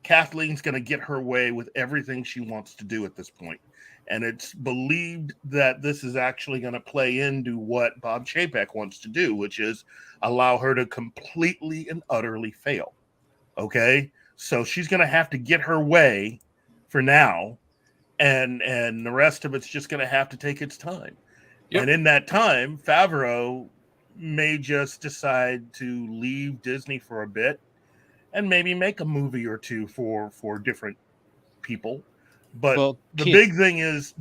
Kathleen's going to get her way with everything she wants to do at this point. And it's believed that this is actually going to play into what Bob Chapek wants to do, which is allow her to completely and utterly fail. Okay. So she's going to have to get her way for now. And the rest of it's just going to have to take its time. Yep. And in that time, Favreau may just decide to leave Disney for a bit and maybe make a movie or two for different people. But Well, the Keith, big thing is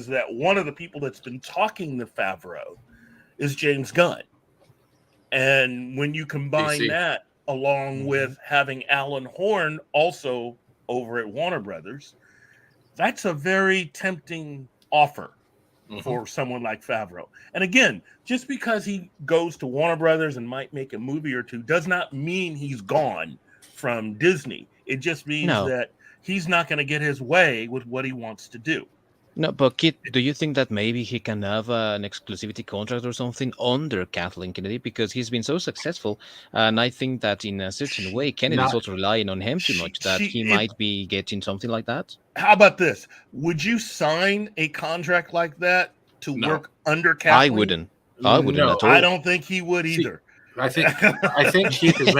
that one of the people that's been talking to Favreau is James Gunn. And when you combine DC. that along with having Alan Horn also over at Warner Brothers, that's a very tempting offer for someone like Favreau. And again, just because he goes to Warner Brothers and might make a movie or two does not mean he's gone from Disney. It just means no. that he's not going to get his way with what he wants to do. No, but Kit, do you think that maybe he can have an exclusivity contract or something under Kathleen Kennedy because he's been so successful? And I think that in a certain way, Kennedy's also relying on him too much that he might be getting something like that. How about this? Would you sign a contract like that to work under Kathleen? I wouldn't. I wouldn't at all. I don't think he would either. I think Keith is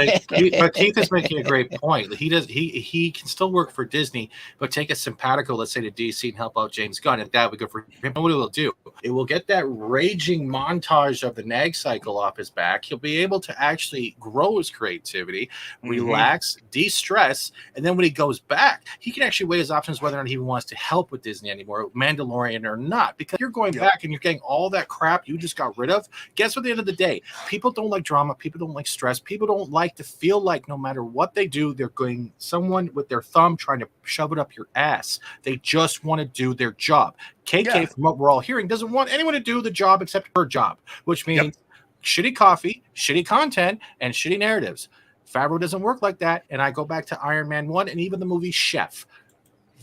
making a great point. He can still work for Disney, but take a simpatico, let's say, to DC and help out James Gunn, and that would go for him. And what it will do, it will get that raging montage of the nag cycle off his back. He'll be able to actually grow his creativity, relax, de-stress, and then when he goes back, he can actually weigh his options whether or not he wants to help with Disney anymore, Mandalorian or not, because you're going back and you're getting all that crap you just got rid of. Guess what? At the end of the day, people don't like drama. People don't like stress. People don't like to feel like no matter what they do, they're going someone with their thumb trying to shove it up your ass. They just want to do their job. KK, from what we're all hearing, doesn't want anyone to do the job except her job, which means shitty coffee, shitty content, and shitty narratives. Favreau doesn't work like that. And I go back to Iron Man 1 and even the movie Chef.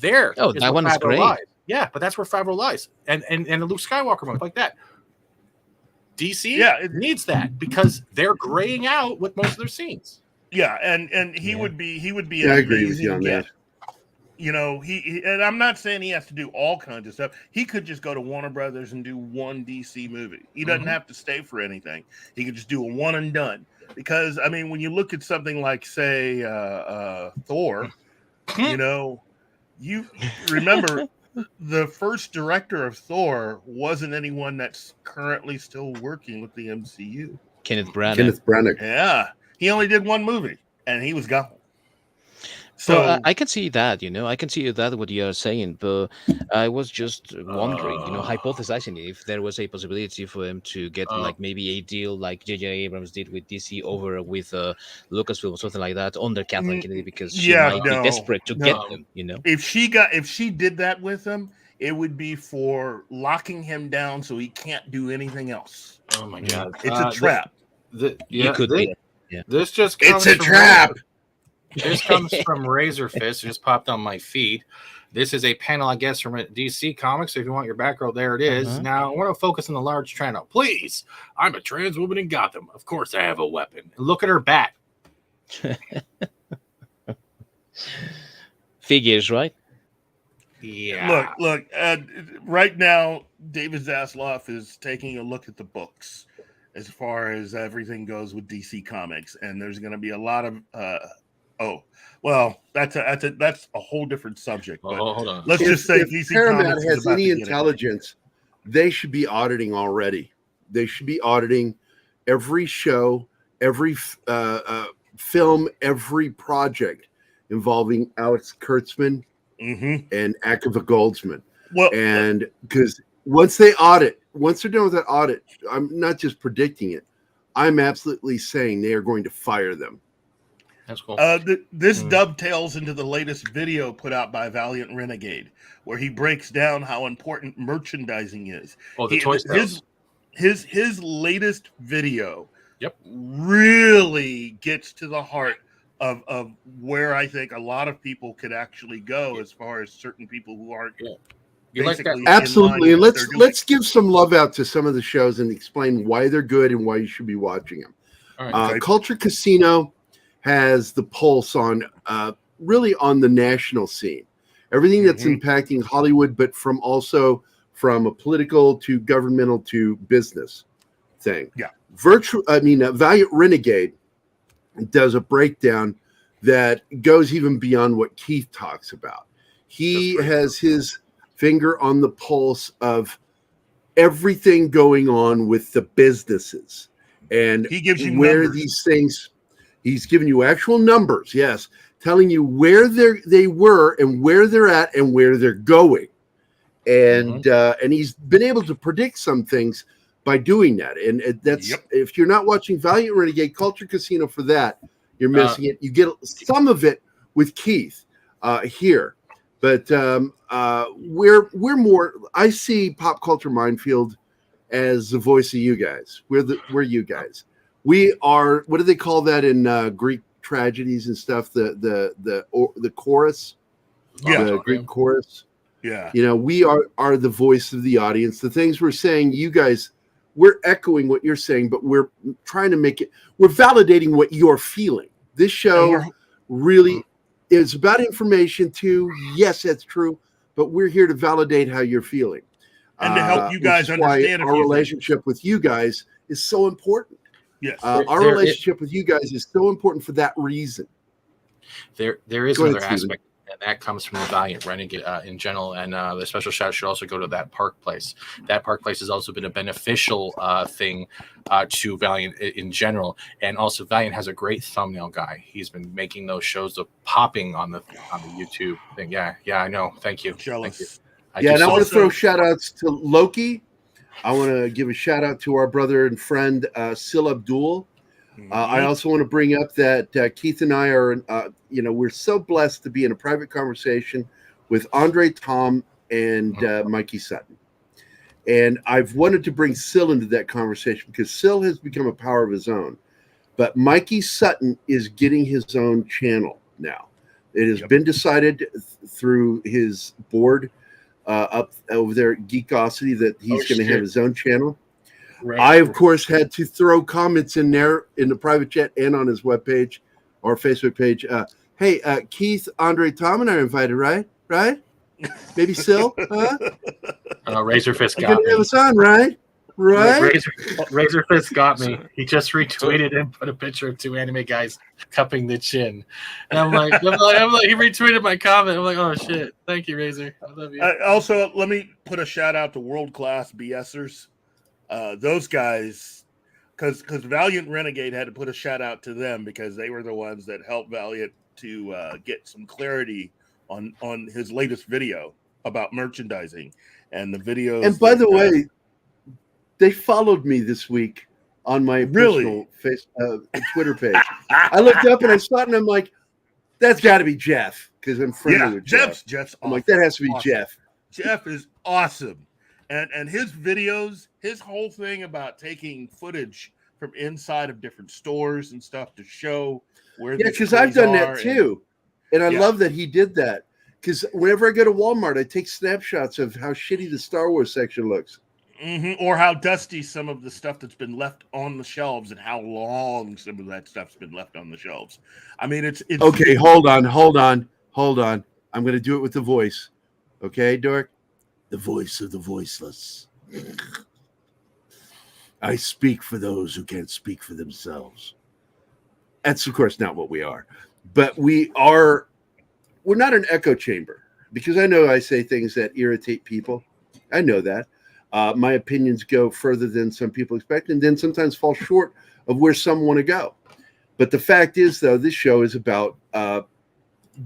That one is great. Lies. Yeah, but that's where Favreau lies. And the Luke Skywalker moment like that. DC it needs that because they're graying out with most of their scenes. Yeah, and he would be I agree with you on that. You know, he and I'm not saying he has to do all kinds of stuff. He could just go to Warner Brothers and do one DC movie. He doesn't have to stay for anything. He could just do a one and done. Because I mean, when you look at something like, say, Thor, you know, you remember the first director of Thor wasn't anyone that's currently still working with the MCU. Kenneth Branagh. Yeah. He only did one movie and he was gone. So I can see that, I can see that what you're saying, but I was just wondering, hypothesizing if there was a possibility for him to get like maybe a deal like J.J. Abrams did with DC over with Lucasfilm or something like that under Kathleen Kennedy because she might be desperate to get them, If she did that with him, it would be for locking him down so he can't do anything else. Oh my God. It's a trap. This just comes It's a trap. This comes from Razor Fist. It just popped on my feed. This is a panel, I guess, from DC Comics. So if you want your back row, there it is. Now, I want to focus on the large channel. Please, I'm a trans woman in Gotham. Of course, I have a weapon. Look at her bat. Figures, right? Yeah. Look. Right now, David Zaslav is taking a look at the books as far as everything goes with DC Comics, and there's going to be a lot of. That's a whole different subject. But hold on. Let's just say if DC Paramount Comics has any intelligence, they should be auditing already. They should be auditing every show, every film, every project involving Alex Kurtzman and Akiva Goldsman. And because once they're done with that audit, I'm not just predicting it. I'm absolutely saying they are going to fire them. That's cool. This dovetails into the latest video put out by Valiant Renegade, where he breaks down how important merchandising is. Oh, the toy sales. His latest video really gets to the heart of where I think a lot of people could actually go as far as certain people who aren't. You like that? Absolutely. And let's give some love out to some of the shows and explain why they're good and why you should be watching them. All right, Culture Casino has the pulse on really on the national scene. Everything that's impacting Hollywood, but from a political to governmental to business thing. Yeah. Valiant Renegade does a breakdown that goes even beyond what Keith talks about. He has his finger on the pulse of everything going on with the businesses and he gives you where numbers. These things. He's giving you actual numbers, yes, telling you where they were and where they're at and where they're going. And and he's been able to predict some things by doing that. And that's if you're not watching Valiant Renegade Culture Casino for that, you're missing it. You get some of it with Keith here. But we're more. I see Pop Culture Minefield as the voice of you guys. We're you guys. We are. What do they call that in Greek tragedies and stuff? The chorus. Yeah, the Greek chorus. Yeah. You know, we are the voice of the audience. The things we're saying, you guys, we're echoing what you're saying, but we're trying to make it. We're validating what you're feeling. This show really. It's about information too. Yes, that's true. But we're here to validate how you're feeling. And to help you guys understand our relationship with you guys is so important. Yes. Our relationship with you guys is so important for that reason. There is another aspect, and that comes from the Valiant Renegade in general. And the special shout should also go to That Park Place. That Park Place has also been a beneficial thing to Valiant in general. And also, Valiant has a great thumbnail guy. He's been making those shows of popping on the YouTube thing. Yeah, I know. Thank you. Jealous. Thank you. And I want to throw shout outs to Loki. I want to give a shout out to our brother and friend Sil Abdul. I also want to bring up that Keith and I are, we're so blessed to be in a private conversation with Andre Tom and Mikey Sutton. And I've wanted to bring Sil into that conversation because Sil has become a power of his own. But Mikey Sutton is getting his own channel now. It has been decided through his board up over there at Geekosity that he's going to have his own channel. Right. I, of course, had to throw comments in there in the private chat and on his webpage or Facebook page. Hey, Keith, Andre, Tom, and I are invited, right? Maybe Sil? Huh? Razor Fist got me. Have us on, right? Razor Fist got me. He just retweeted and put a picture of two anime guys cupping the chin. And I'm like, he retweeted my comment. I'm like, oh, shit. Thank you, Razor. I love you. Also, let me put a shout out to World Class BSers. Those guys, because Valiant Renegade had to put a shout out to them because they were the ones that helped Valiant to get some clarity on his latest video about merchandising and the videos. And by the way, they followed me this week on my personal Twitter page. I looked up and I saw it and I'm like, that's got to be Jeff because I'm friendly with Jeff. Jeff's I'm like, that has to be awesome. Jeff. Jeff is awesome. And his videos, his whole thing about taking footage from inside of different stores and stuff to show where because I've done that too. And I love that he did that. Because whenever I go to Walmart, I take snapshots of how shitty the Star Wars section looks. Or how dusty some of the stuff that's been left on the shelves and how long some of that stuff's been left on the shelves. I mean, it's okay, hold on. I'm going to do it with the voice. Okay, Dork? The voice of the voiceless. I speak for those who can't speak for themselves. That's, of course, not what we are. But we're not an echo chamber because I know I say things that irritate people. I know that. My opinions go further than some people expect and then sometimes fall short of where some want to go. But the fact is, though, this show is about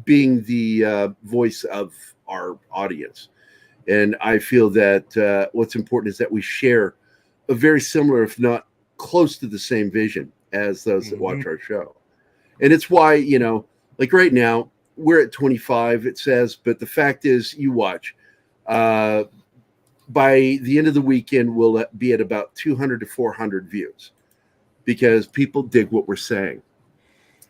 being the voice of our audience. And I feel that what's important is that we share a very similar, if not close to the same vision as those that watch our show. And it's why, like right now, we're at 25, it says, but the fact is, you watch. By the end of the weekend, we'll be at about 200 to 400 views because people dig what we're saying.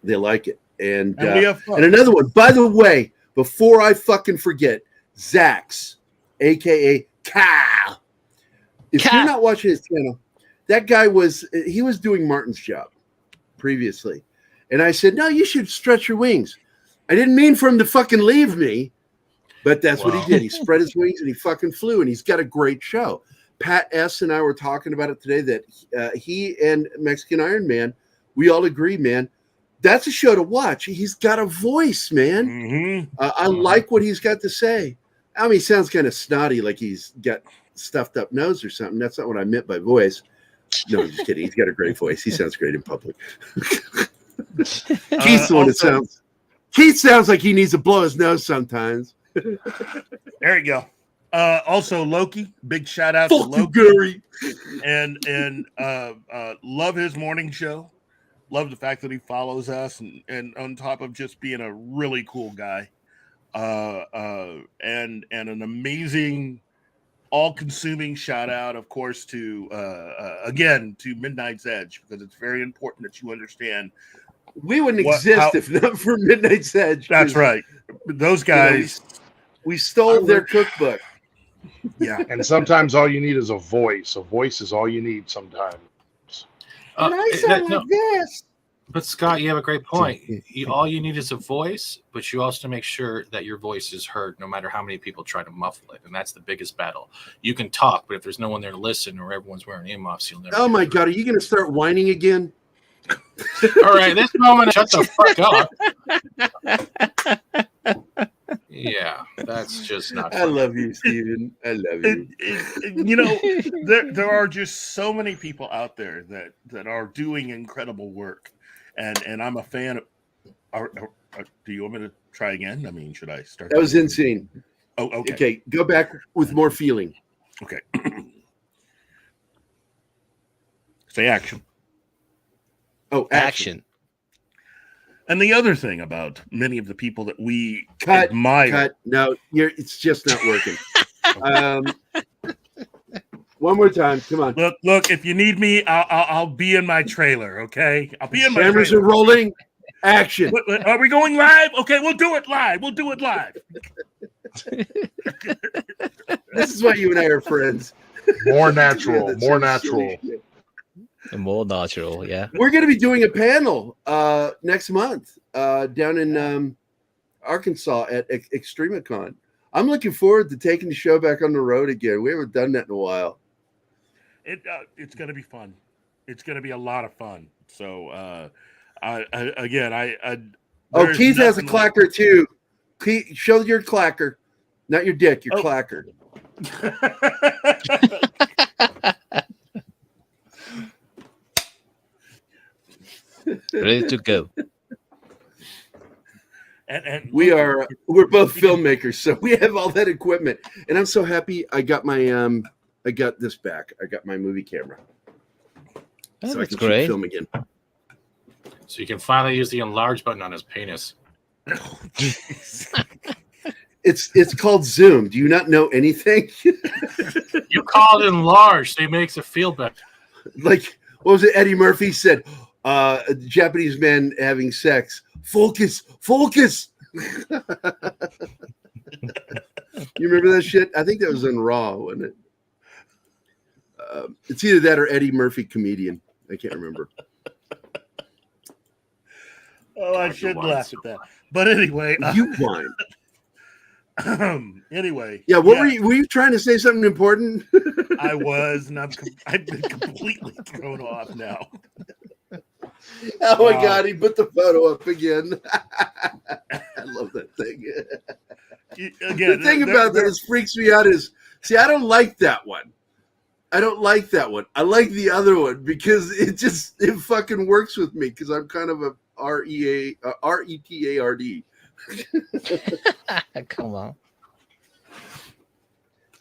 They like it. And we have fun. And another one, by the way, before I fucking forget, Zax, a.k.a. Kyle. If you're not watching his channel, that guy was doing Martin's job previously. And I said, no, you should stretch your wings. I didn't mean for him to fucking leave me, but that's what he did. He spread his wings and he fucking flew, and he's got a great show. Pat S. and I were talking about it today that he and Mexican Iron Man, we all agree, man, that's a show to watch. He's got a voice, man. I like what he's got to say. I mean, he sounds kind of snotty, like he's got stuffed up nose or something. That's not what I meant by voice. No, I'm just kidding. He's got a great voice. He sounds great in public. Keith's the one that sounds. Keith sounds like he needs to blow his nose sometimes. There you go. Also, Loki, big shout out to Loki. Gary. And love his morning show. Love the fact that he follows us and on top of just being a really cool guy. And an amazing, all-consuming shout out, of course, to again to Midnight's Edge, because it's very important that you understand. We wouldn't exist if not for Midnight's Edge. That's right. Those guys, we stole their cookbook. Yeah, and sometimes all you need is a voice. A voice is all you need sometimes. And I sound like this. But Scott, you have a great point. All you need is a voice, but you also make sure that your voice is heard, no matter how many people try to muffle it. And that's the biggest battle. You can talk, but if there's no one there to listen, or everyone's wearing earmuffs, you'll never. Oh my God, are you going to start whining again? All right, this moment, shut the fuck up. Yeah, that's just not. I love you, Steven. I love you. You know, there are just so many people out there that are doing incredible work, and I'm a fan of. Do you want me to try again? I mean, should I start? That was insane. Oh, okay. Okay, go back with more feeling. Okay. Say action. Oh, action. And the other thing about many of the people that we admire. Cut. No, it's just not working. One more time. Come on. Look. If you need me, I'll be in my trailer. Okay, I'll be in my. Cameras trailer. are rolling. Action. Are we going live? Okay, we'll do it live. This is why you and I are friends. More natural. More natural. More natural, yeah. We're going to be doing a panel next month down in Arkansas at ExtremeCon. I'm looking forward to taking the show back on the road again. We haven't done that in a while. It's going to be fun. It's going to be a lot of fun. So, Keith has a clacker too. Keith, show your clacker, not your dick. Your clacker. Ready to go. And we're both filmmakers, so we have all that equipment. And I'm so happy I got my I got this back. I got my movie camera. Oh, so that's I can great. film again. So you can finally use the enlarge button on his penis. It's called Zoom. Do you not know anything? You call it enlarge, so he makes it feel better. Like, what was it? Eddie Murphy said, a Japanese man having sex. Focus. You remember that shit? I think that was on Raw, wasn't it? It's either that or Eddie Murphy comedian. I can't remember. Oh, I should laugh at that. But anyway. You whine. Anyway. Yeah, were you trying to say something important? I was, and I've been completely thrown off now. Oh my God, he put the photo up again. I love that thing. Again, the thing about that freaks me out is, see, I don't like that one. I like the other one because it fucking works with me because I'm kind of a RETARD. Come on.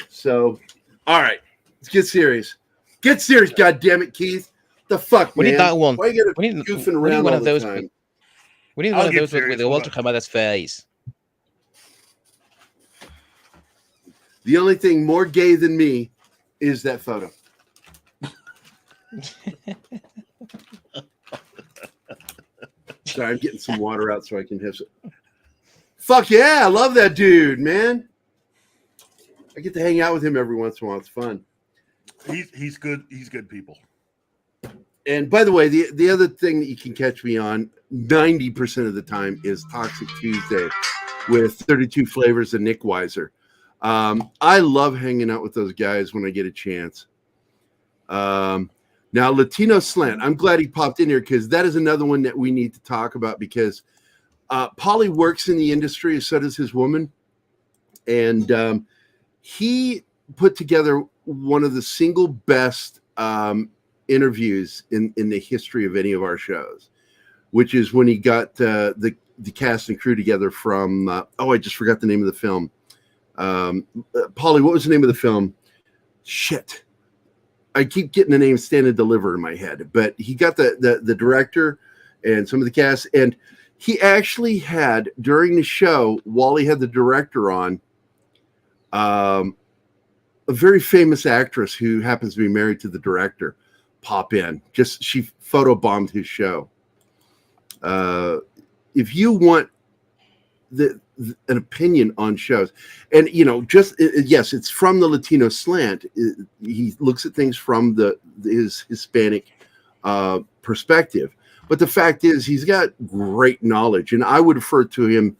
So, all right, let's get serious. Get serious, goddammit, Keith. The fuck, we man? Need that one. Why you goofing around all the time? We need one of those with the Walter Hamada's face. The only thing more gay than me is that photo. Sorry, I'm getting some water out so I can hiss it. Fuck yeah, I love that dude, man. I get to hang out with him every once in a while. It's fun. He's good. He's good people. And by the way, the other thing that you can catch me on 90% of the time is Toxic Tuesday with 32 Flavors and Nick Weiser. I love hanging out with those guys when I get a chance. Now, Latino Slant, I'm glad he popped in here because that is another one that we need to talk about because Paulie works in the industry, so does his woman. And he put together one of the single best interviews in the history of any of our shows, which is when he got the the cast and crew together from, I just forgot the name of the film. Polly, what was the name of the film? Shit. I keep getting the name Stand and Deliver in my head, but he got the director and some of the cast, and he actually had, during the show, while he had the director on, a very famous actress who happens to be married to the director pop in. She photobombed his show. If you want an opinion on shows, and yes, it's from the Latino slant. He looks at things from his Hispanic perspective. But the fact is, he's got great knowledge, and I would refer to him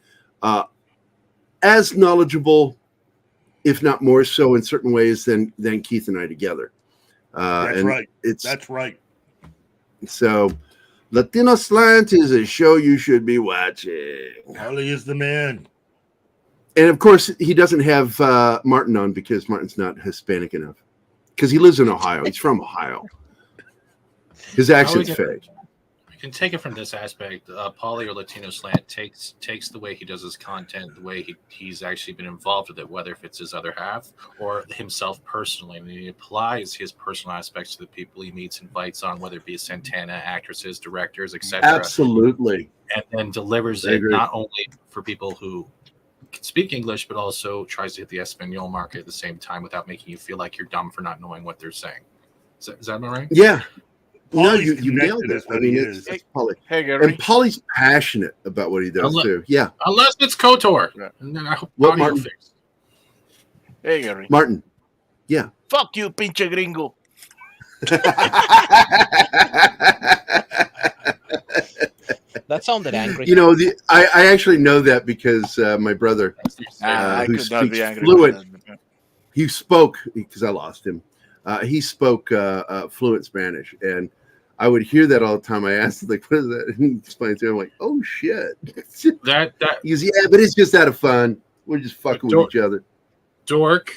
as knowledgeable, if not more so in certain ways than Keith and I together. That's right. That's right. So Latino Slant is a show you should be watching. Harley is the man. And of course, he doesn't have Martin on because Martin's not Hispanic enough. Because he lives in Ohio. He's from Ohio. His accent's fake. You can take it from this aspect. Poly or Latino Slant takes the way he does his content, the way he's actually been involved with it, whether if it's his other half or himself personally. And he applies his personal aspects to the people he meets, invites on, whether it be Santana, actresses, directors, etc. Absolutely. And then delivers it not only for people who can speak English, but also tries to hit the Espanol market at the same time without making you feel like you're dumb for not knowing what they're saying. Is that right? Yeah. Polly's you nailed it. I mean, it's Polly. Hey, Gary. And Polly's passionate about what he does too. Yeah. Unless it's KOTOR. Yeah. And then I hope what Martin? Fixed. Hey, Gary. Martin. Yeah. Fuck you, pinche gringo. That sounded angry. I actually know that because my brother, who speaks fluent, he spoke, because I lost him. He spoke fluent Spanish, and I would hear that all the time. I asked him, like, what is that? And he explained to me, I'm like, oh, shit. He goes, yeah, but it's just out of fun. We're just fucking with each other. Dork,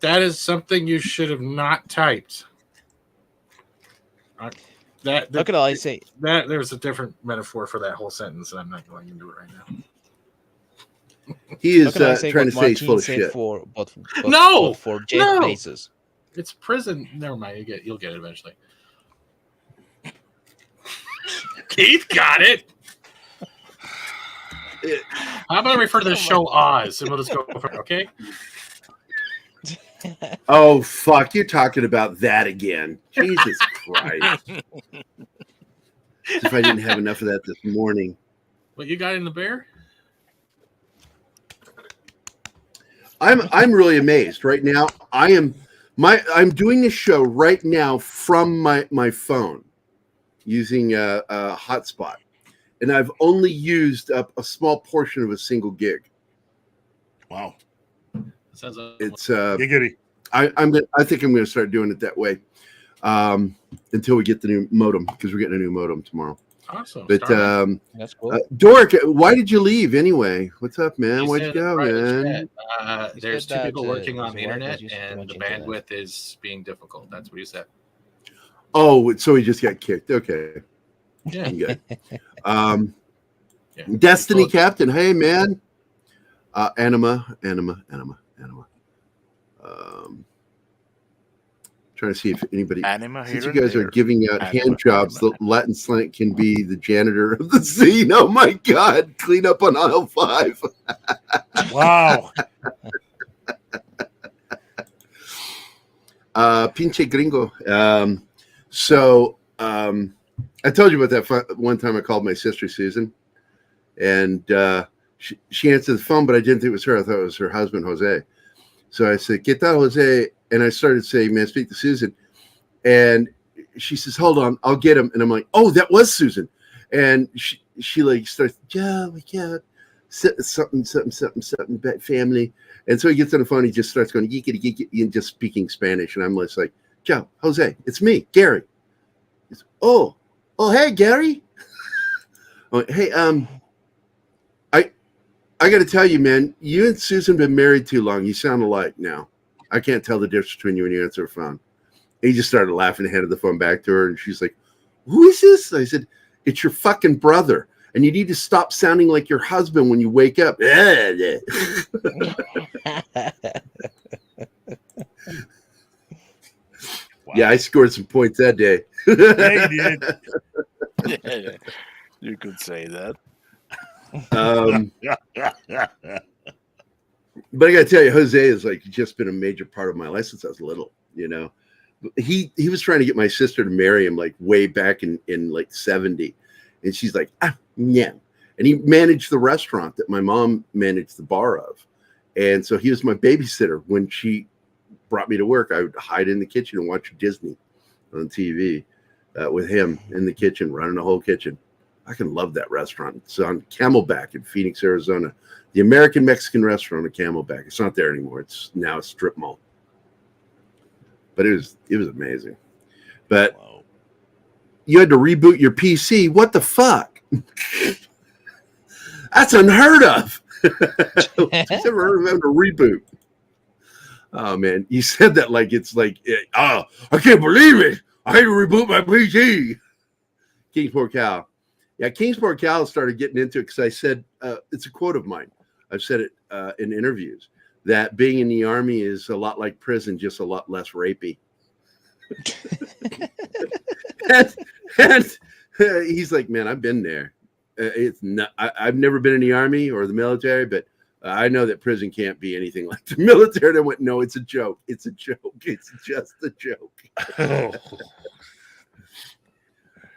that is something you should have not typed. Look at all I say. That there's a different metaphor for that whole sentence, and I'm not going into it right now. He is trying to say he's full of shit. But for Jeff Bezos. It's prison. Never mind. You'll get it eventually. Keith got it. How about I refer to the show Oz, and we'll just go for it, okay? Oh, fuck. You're talking about that again. Jesus Christ. As if I didn't have enough of that this morning. What you got in the bear? I'm really amazed right now. I'm doing this show right now from my phone using a hotspot, and I've only used up a small portion of a single gig. Wow, it's giggity. I think I'm going to start doing it that way until we get the new modem, because we're getting a new modem tomorrow. Awesome. But that's cool. Doric, why did you leave anyway? What's up, man? Why'd you go, man? There's two people working on the internet, and the bandwidth is being difficult. That's what he said. Oh, so he just got kicked. Okay. Yeah. Good. Destiny Captain. Hey, man. Anima. Trying to see if anybody. Since you guys are giving out hand jobs, the Latin slant can be the janitor of the scene. Oh my God! Clean up on aisle 5. Wow. Pinche gringo. So I told you about that one time I called my sister Susan, and she answered the phone, but I didn't think it was her. I thought it was her husband, Jose. So I said, "¿Qué tal, Jose?" And I started saying, "Man, speak to Susan." And she says, "Hold on, I'll get him." And I'm like, "Oh, that was Susan." And she like starts, "Yeah, something, family." And so he gets on the phone. He just starts going, geekity, and just speaking Spanish. And I'm just like, "Ciao, Jose, it's me, Gary." He's, oh, hey, Gary. Like, hey, I got to tell you, man, you and Susan been married too long. You sound alike now. I can't tell the difference between you when you answer the phone. And he just started laughing and handed the phone back to her. And she's like, "Who is this?" I said, "It's your fucking brother." And you need to stop sounding like your husband when you wake up. Yeah, I scored some points that day. Yeah, you did. Yeah, you could say that. But I got to tell you, Jose has like just been a major part of my life since I was little. You know, he was trying to get my sister to marry him like way back in like 70, and she's like, no. And he managed the restaurant that my mom managed the bar of, and so he was my babysitter when she brought me to work. I would hide in the kitchen and watch Disney on TV with him in the kitchen, running the whole kitchen. I can love that restaurant. It's on Camelback in Phoenix, Arizona. The American Mexican restaurant at Camelback. It's not there anymore. It's now a strip mall. But it was amazing. But you had to reboot your PC. What the fuck? That's unheard of. I've never heard of having to reboot. Oh man, you said that like it's like, I can't believe it. I had to reboot my PC. Kingsport Cow. Yeah, Kingsport Cow started getting into it because I said, it's a quote of mine. I've said it in interviews, that being in the Army is a lot like prison, just a lot less rapey. and he's like, man, I've been there. It's not. I've never been in the Army or the military, but I know that prison can't be anything like the military. And I went, no, it's a joke. It's a joke. It's just a joke.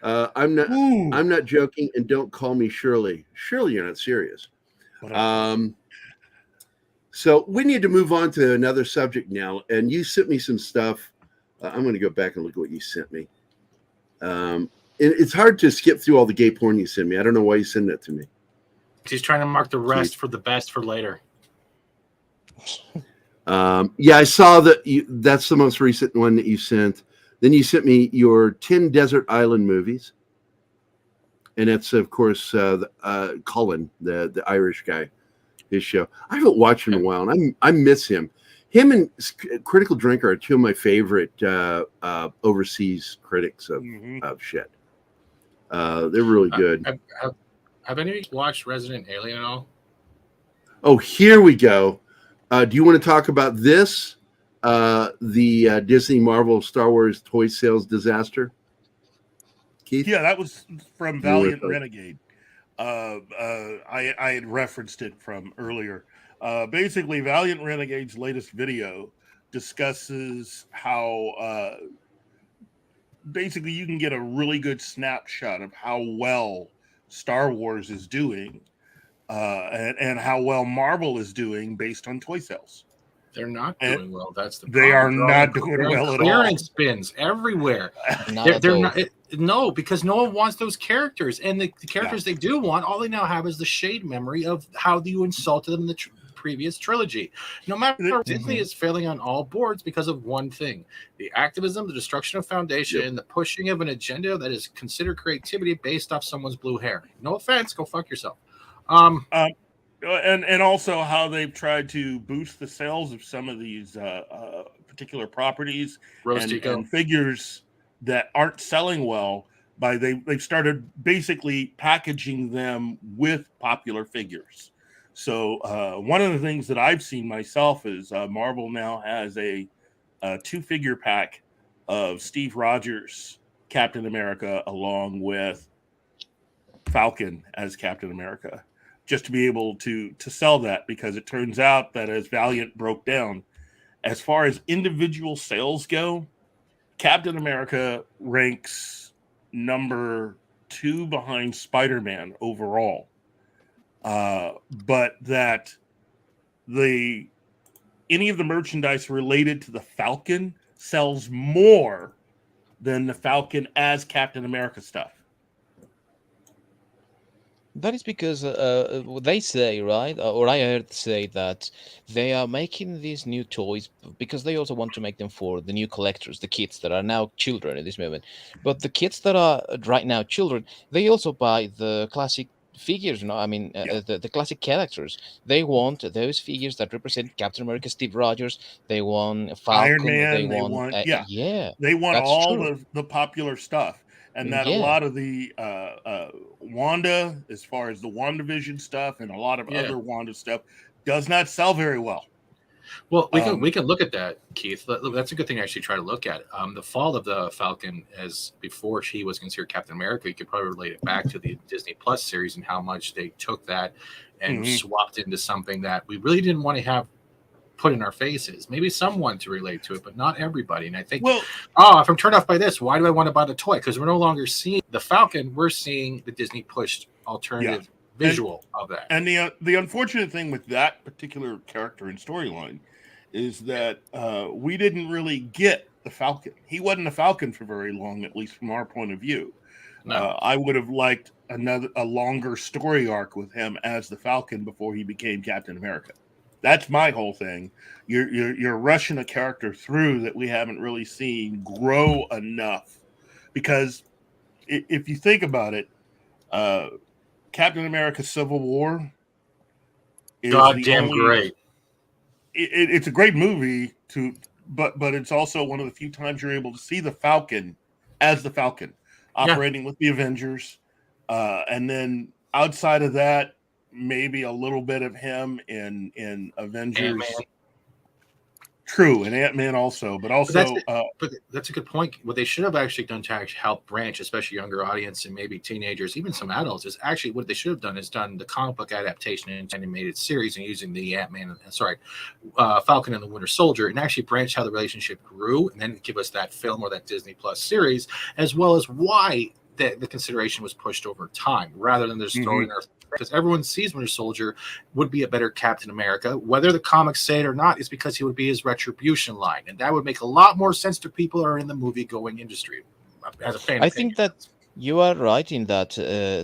I'm not joking, and don't call me Shirley. Shirley, you're not serious. So we need to move on to another subject now. And you sent me some stuff. I'm going to go back and look at what you sent me. It's hard to skip through all the gay porn you sent me. I don't know why you send that to me. He's trying to mark the rest for the best for later. Yeah, I saw that. That's the most recent one that you sent. Then you sent me your 10 desert island movies. And that's, of course, Cullen, the Irish guy, his show. I haven't watched him in a while, and I miss him. Him and Critical Drinker are two of my favorite overseas critics of shit. They're really good. Have any of you watched Resident Alien at all? Oh, here we go. Do you want to talk about this? The Disney Marvel Star Wars toy sales disaster? Keith? Yeah, that was from Valiant Renegade. I had referenced it from earlier. Basically, Valiant Renegade's latest video discusses how basically you can get a really good snapshot of how well Star Wars is doing and how well Marvel is doing based on toy sales. They're not doing well. That's the They problem. are not doing well at all. Clearance bins everywhere. They're not. No, because no one wants those characters, and the characters they do want, all they now have is the shade memory of how you insulted them in the previous trilogy. No matter, Disney is failing on all boards because of one thing: the activism, the destruction of Foundation, the pushing of an agenda that is considered creativity based off someone's blue hair. No offense, go fuck yourself. And also how they've tried to boost the sales of some of these particular properties and figures that aren't selling well by they've started basically packaging them with popular figures. So one of the things that I've seen myself is Marvel now has a 2-figure pack of Steve Rogers Captain America along with Falcon as Captain America, just to be able to sell that, because it turns out that as Valiant broke down, as far as individual sales go, Captain America ranks number 2 behind Spider-Man overall. But that any of the merchandise related to the Falcon sells more than the Falcon as Captain America stuff. That is because they say, right, or I heard say that they are making these new toys because they also want to make them for the new collectors, the kids that are now children at this moment. But the kids that are right now children, they also buy the classic figures, I mean, the classic characters. They want those figures that represent Captain America, Steve Rogers. They want Falcon. Iron Man. They want They want all true. the popular stuff. and that a lot of the Wanda, as far as the WandaVision stuff and a lot of other Wanda stuff, does not sell very well. Well, we can look at that, Keith. That's a good thing to actually try to look at. The fall of the Falcon, as before she was considered Captain America, you could probably relate it back to the Disney Plus series and how much they took that and swapped into something that we really didn't want to have put in our faces. Maybe someone to relate to it, but not everybody. And I think, if I'm turned off by this, why do I want to buy the toy? Because we're no longer seeing the Falcon. We're seeing the Disney pushed alternative visual of that. And the unfortunate thing with that particular character and storyline is that we didn't really get the Falcon. He wasn't a Falcon for very long, at least from our point of view. No. I would have liked a longer story arc with him as the Falcon before he became Captain America. That's my whole thing. You're rushing a character through that we haven't really seen grow enough. Because if you think about it, Captain America Civil War is goddamn great. It's a great movie, but it's also one of the few times you're able to see the Falcon as the Falcon operating with the Avengers. And then outside of that, maybe a little bit of him in Avengers. Ant-Man. True, and Ant-Man also, but also. But that's a good point. What they should have actually done to actually help branch, especially younger audience and maybe teenagers, even some adults, is actually what they should have done is done the comic book adaptation into animated series and using the Falcon and the Winter Soldier, and actually branch how the relationship grew, and then give us that film or that Disney Plus series, as well as why the consideration was pushed over time, rather than just throwing our. Because everyone sees Winter Soldier would be a better Captain America. Whether the comics say it or not, is because he would be his retribution line. And that would make a lot more sense to people who are in the movie-going industry. As a fan, I think that you are right in that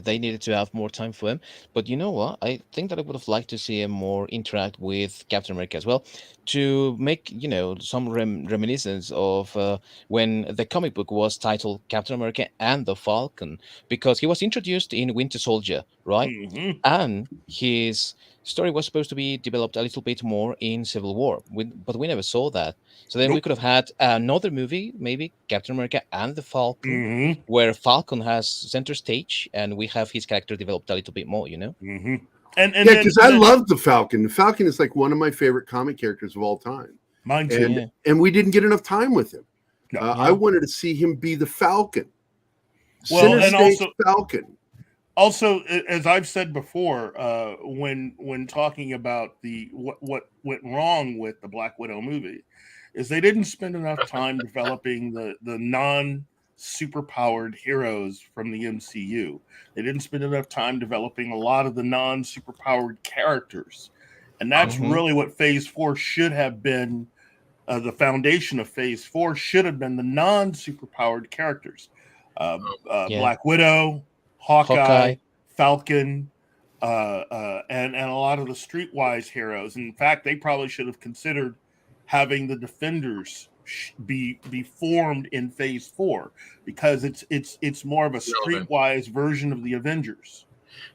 they needed to have more time for him. But you know what? I think that I would have liked to see him more interact with Captain America as well, to make, some reminiscence of when the comic book was titled Captain America and the Falcon, because he was introduced in Winter Soldier, right? And his story was supposed to be developed a little bit more in Civil War, but we never saw that. So then we could have had another movie, maybe Captain America and the Falcon, where Falcon has center stage and we have his character developed a little bit more, Because I love the Falcon. The Falcon is like one of my favorite comic characters of all time. Mine too. And we didn't get enough time with him. I wanted to see him be the Falcon. Well, and also Falcon. Also, as I've said before, when talking about what went wrong with the Black Widow movie, is they didn't spend enough time developing the non-superpowered heroes from the MCU. They didn't spend enough time developing a lot of the non-superpowered characters, and that's really what Phase 4 should have been. The foundation of Phase 4 should have been the non-superpowered characters. Black Widow, Hawkeye, Falcon, and a lot of the streetwise heroes. In fact, they probably should have considered having the Defenders be formed in Phase 4, because it's more of a streetwise version of the Avengers.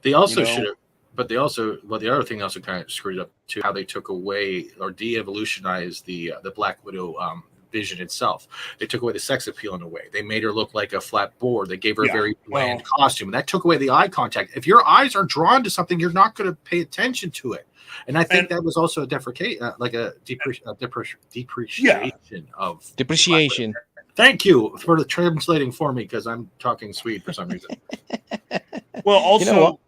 They also should have, but the other thing also kind of screwed up too, how they took away or de-evolutionized the Black Widow vision itself. They took away the sex appeal in a way. They made her look like a flat board. They gave her a very bland costume, and that took away the eye contact. If your eyes are drawn to something, you're not going to pay attention to it. And I think that was also a depreciation of depreciation. Thank you for the translating for me, because I'm talking Swede for some reason. Well,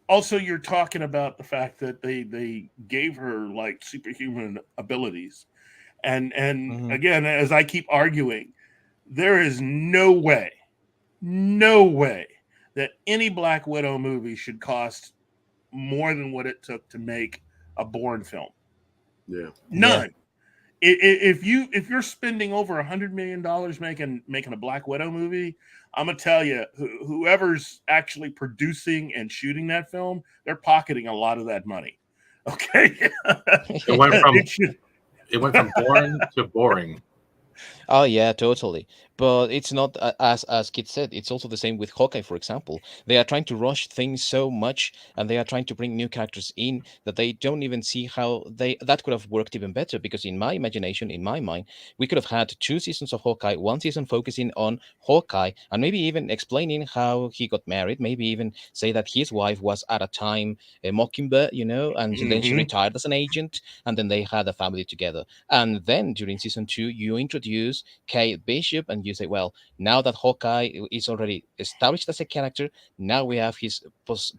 also you're talking about the fact that they gave her like superhuman abilities. And again, as I keep arguing, there is no way that any Black Widow movie should cost more than what it took to make a Bourne film. Yeah, none. Yeah. If you're spending over $100 million making a Black Widow movie, I'm gonna tell you, whoever's actually producing and shooting that film, they're pocketing a lot of that money. Okay, It went from boring to boring. Oh yeah, totally. But it's not as Kit said. It's also the same with Hawkeye, for example. They are trying to rush things so much, and they are trying to bring new characters in that they don't even see how they that could have worked even better. Because in my imagination, in my mind, we could have had 2 seasons of Hawkeye, 1 season focusing on Hawkeye, and maybe even explaining how he got married. Maybe even say that his wife was at a time a mockingbird, and then she Hmm. retired as an agent, and then they had a family together. And then during season 2, you introduce Kate Bishop, and you say, well, now that Hawkeye is already established as a character, now we have his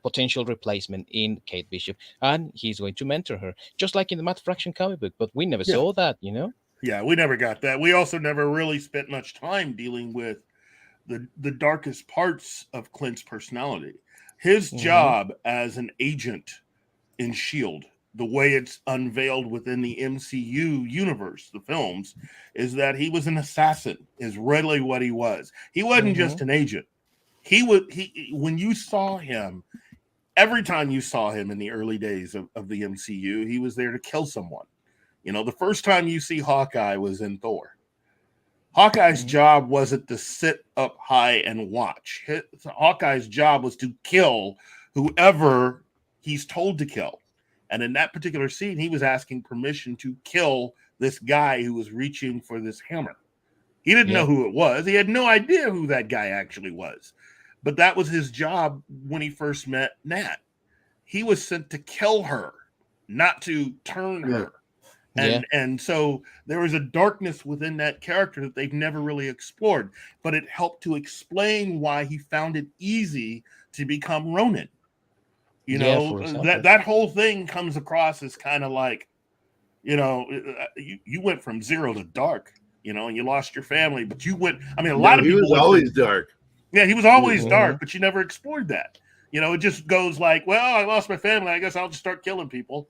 potential replacement in Kate Bishop, and he's going to mentor her, just like in the Matt Fraction comic book. But we never Yeah. saw that. Yeah, we never got that. We also never really spent much time dealing with the darkest parts of Clint's personality. His Hmm. job as an agent in Shield, the way it's unveiled within the MCU universe, the films, is that he was an assassin. Is really what he was. He wasn't Hmm. just an agent. He when you saw him, every time you saw him in the early days of the MCU, he was there to kill someone. The first time you see Hawkeye was in Thor. Hawkeye's Hmm. job wasn't to sit up high and watch. Hawkeye's job was to kill whoever he's told to kill. And in that particular scene, he was asking permission to kill this guy who was reaching for this hammer. He didn't know Yeah. who it was. He had no idea who that guy actually was. But that was his job when he first met Nat. He was sent to kill her, not to turn Yeah. her. Yeah. And so there was a darkness within that character that they've never really explored, but it helped to explain why he found it easy to become Ronin. Yeah. For That example. that whole thing comes across as kind of like, you went from zero to dark, and you lost your family, but you went. I mean, a lot No, of he people was went from. always dark. Yeah, he was always Hmm. dark, but you never explored that. It just goes like, well, I lost my family. I guess I'll just start killing people.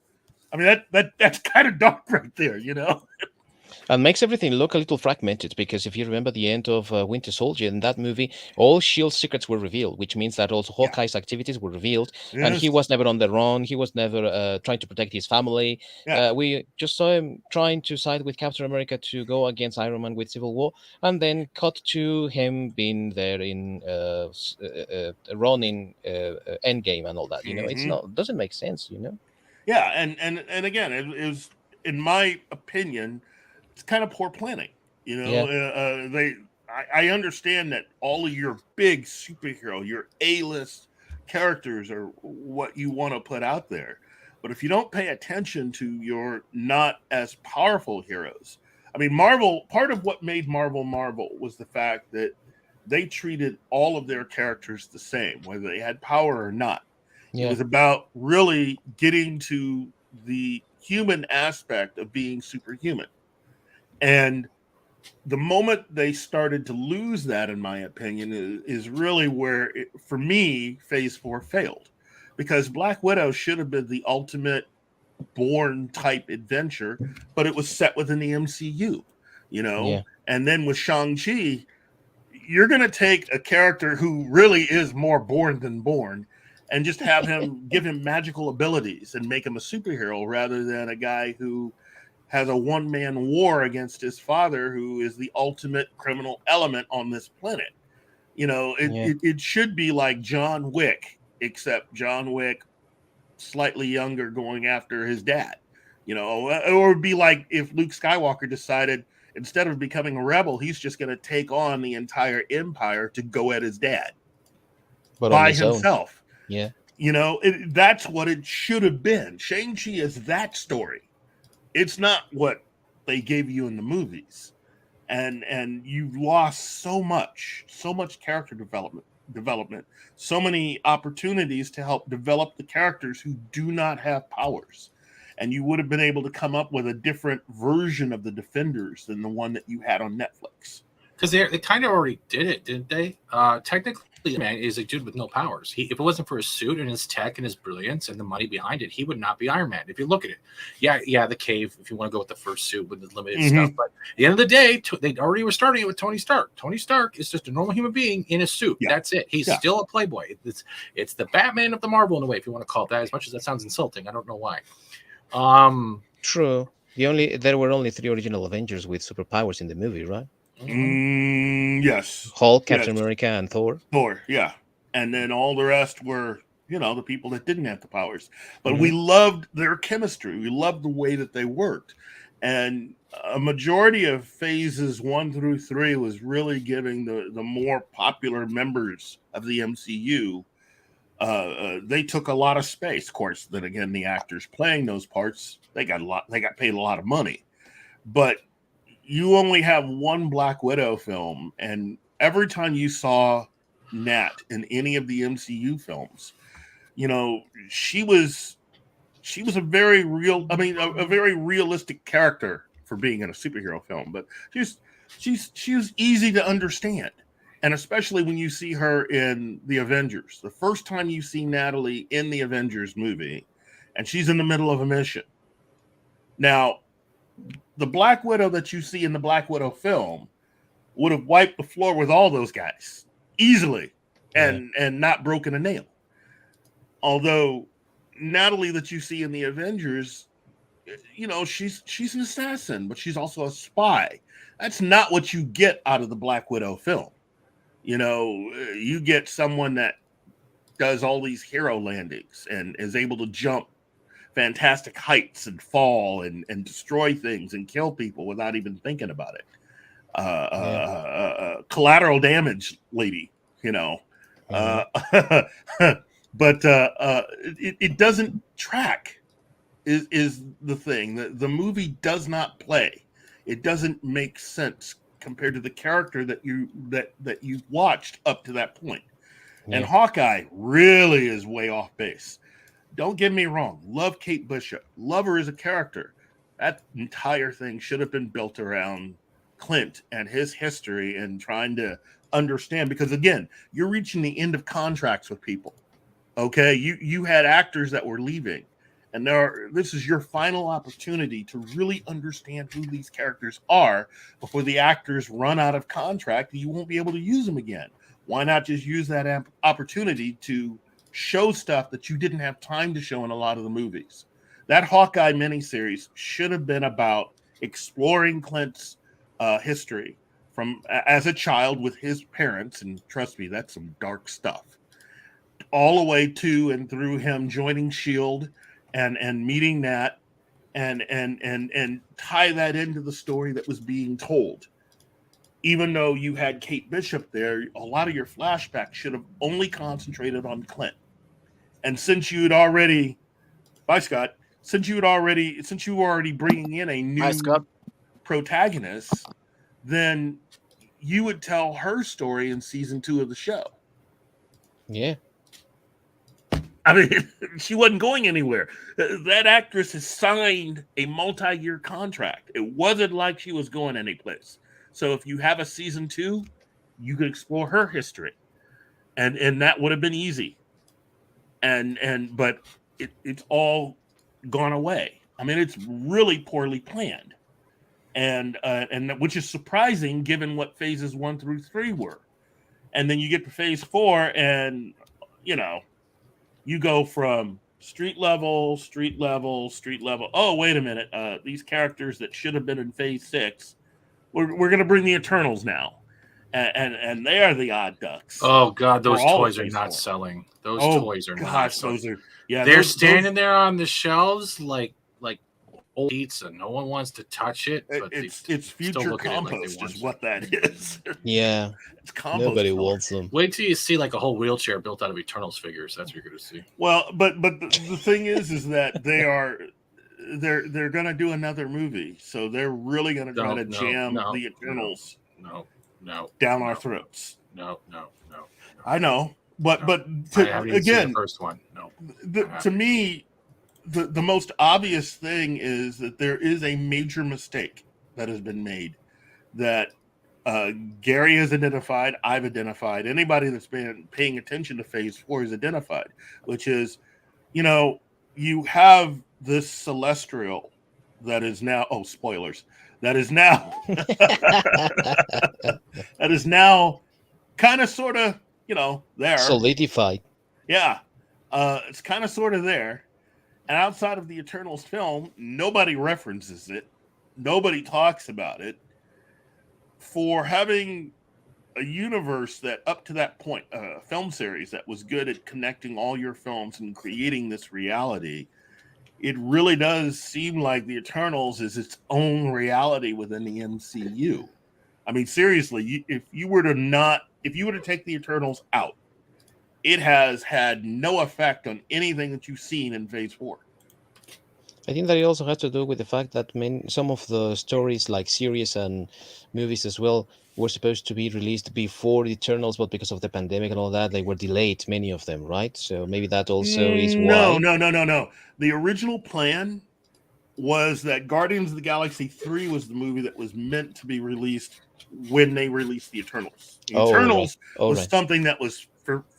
I mean, that's kind of dark right there. And makes everything look a little fragmented because if you remember the end of Winter Soldier in that movie, all Shield's secrets were revealed, which means that also Yeah. Hawkeye's activities were revealed, and he Yes. was never on their own. He was never trying to protect his family. Yeah. We just saw him trying to side with Captain America to go against Iron Man with Civil War, and then cut to him being there in Ronin Endgame and all that. It's Hmm. not doesn't make sense. Yeah, and again, it was, in my opinion, it's kind of poor planning. Yeah. I understand that all of your big superhero, your A-list characters, are what you want to put out there, but if you don't pay attention to your not as powerful heroes, I mean, Marvel. Part of what made Marvel Marvel was the fact that they treated all of their characters the same, whether they had power or not. It Yeah. was about really getting to the human aspect of being superhuman. And the moment they started to lose that, in my opinion, is really where, for me, Phase 4 failed. Because Black Widow should have been the ultimate Bourne type adventure, but it was set within the MCU, you know? Yeah. And then with Shang-Chi, you're going to take a character who really is more Bourne than Bourne and just give him magical abilities and make him a superhero rather than a guy who has a one-man war against his father, who is the ultimate criminal element on this planet. Yeah. It should be like John Wick, except John Wick slightly younger going after his dad. Or it would be like if Luke Skywalker decided, instead of becoming a rebel, he's just going to take on the entire empire to go at his dad But on by his own. himself. Yeah. That's what it should have been. Shang-Chi is that story. It's not what they gave you in the movies. And you've lost so much character development, so many opportunities to help develop the characters who do not have powers. And you would have been able to come up with a different version of the Defenders than the one that you had on Netflix. Because they kind of already did it, didn't they? Technically, man is a dude with no powers. If it wasn't for his suit and his tech and his brilliance and the money behind it, he would not be Iron Man. If you look at it, yeah, the cave. If you want to go with the first suit with the limited stuff, but at the end of the day, they already were starting it with Tony Stark. Tony Stark is just a normal human being in a suit. Yeah. That's it. He's still a playboy. It's the Batman of the Marvel in a way, if you want to call it that. As much as that sounds insulting, I don't know why. True. There were only 3 original Avengers with superpowers in the movie, right? Yes. Hulk, Captain America, and Thor. Thor, yeah. And then all the rest were, the people that didn't have the powers. But we loved their chemistry. We loved the way that they worked. And a majority of phases 1 through 3 was really giving the more popular members of the MCU. They took a lot of space. Of course, then again, the actors playing those parts, they got paid a lot of money. But you only have one Black Widow film, and every time you saw Nat in any of the MCU films, she was a very a very realistic character for being in a superhero film, but she was easy to understand. And especially when you see her in the Avengers, the first time you see Natalie in the Avengers movie, and she's in the middle of a mission. Now, the Black Widow that you see in the Black Widow film would have wiped the floor with all those guys easily and not broken a nail. Although Natalie that you see in the Avengers, she's an assassin, but she's also a spy. That's not what you get out of the Black Widow film. You get someone that does all these hero landings and is able to jump fantastic heights and fall and destroy things and kill people without even thinking about it. Collateral damage lady, but it doesn't track is the thing. The movie does not play. It doesn't make sense compared to the character that you've watched up to that point. And Hawkeye really is way off base. Don't get me wrong. Love Kate Bishop. Love her as a character. That entire thing should have been built around Clint and his history and trying to understand. Because, again, you're reaching the end of contracts with people. Okay? You had actors that were leaving. And this is your final opportunity to really understand who these characters are before the actors run out of contract and you won't be able to use them again. Why not just use that opportunity to show stuff that you didn't have time to show in a lot of the movies? That Hawkeye miniseries should have been about exploring Clint's history from as a child with his parents, and trust me, that's some dark stuff, all the way to and through him joining SHIELD and meeting Nat and tie that into the story that was being told. Even though you had Kate Bishop there, a lot of your flashbacks should have only concentrated on Clint. And since you were already bringing in a new protagonist, then you would tell her story in season 2 of the show. Yeah. I mean, she wasn't going anywhere. That actress has signed a multi-year contract. It wasn't like she was going anyplace. So if you have a season 2, you could explore her history. And that would have been easy. But it's all gone away. I mean, it's really poorly planned. And which is surprising given what phases 1 through 3 were. And then you get to phase 4 and, you go from street level. Oh, wait a minute. These characters that should have been in phase 6, we're going to bring the Eternals now. And they are the odd ducks. Oh, God, those toys are not selling. Those toys are not selling. They're standing there on the shelves like old pizza. No one wants to touch it. But it's future compost is what that is. Yeah. It's compost. Nobody wants them. Wait till you see like a whole wheelchair built out of Eternals figures. That's what you're going to see. Well, but the thing is that they're going to do another movie. So they're really going to try to jam the Eternals down our throats. No. I know. But again, the first one. No. To me, the most obvious thing is that there is a major mistake that has been made that Gary has identified, I've identified, anybody that's been paying attention to phase 4 has identified, which is, you have this Celestial that is now, spoilers, that is now kind of sort of, there. Solidified. Yeah. It's kind of sort of there. And outside of the Eternals film, nobody references it. Nobody talks about it. for having a universe that up to that point, a film series that was good at connecting all your films and creating this reality, it really does seem like the Eternals is its own reality within the MCU. I mean, seriously, if you were to take the Eternals out, it has had no effect on anything that you've seen in Phase 4. I think that it also has to do with the fact that some of the stories, like series and movies as well, were supposed to be released before the Eternals, but because of the pandemic and all that, they were delayed, many of them, right? So maybe that also is why. No. The original plan was that Guardians of the Galaxy 3 was the movie that was meant to be released when they released the Eternals. The Eternals was something that was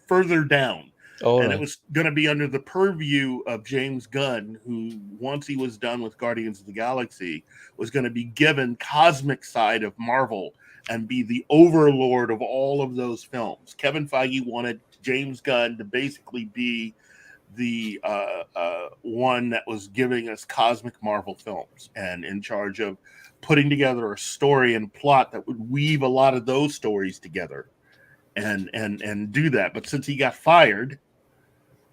further down. It was going to be under the purview of James Gunn, who, once he was done with Guardians of the Galaxy, was going to be given cosmic side of Marvel and be the overlord of all of those films. Kevin Feige wanted James Gunn to basically be the one that was giving us cosmic Marvel films and in charge of putting together a story and plot that would weave a lot of those stories together and do that. But since he got fired,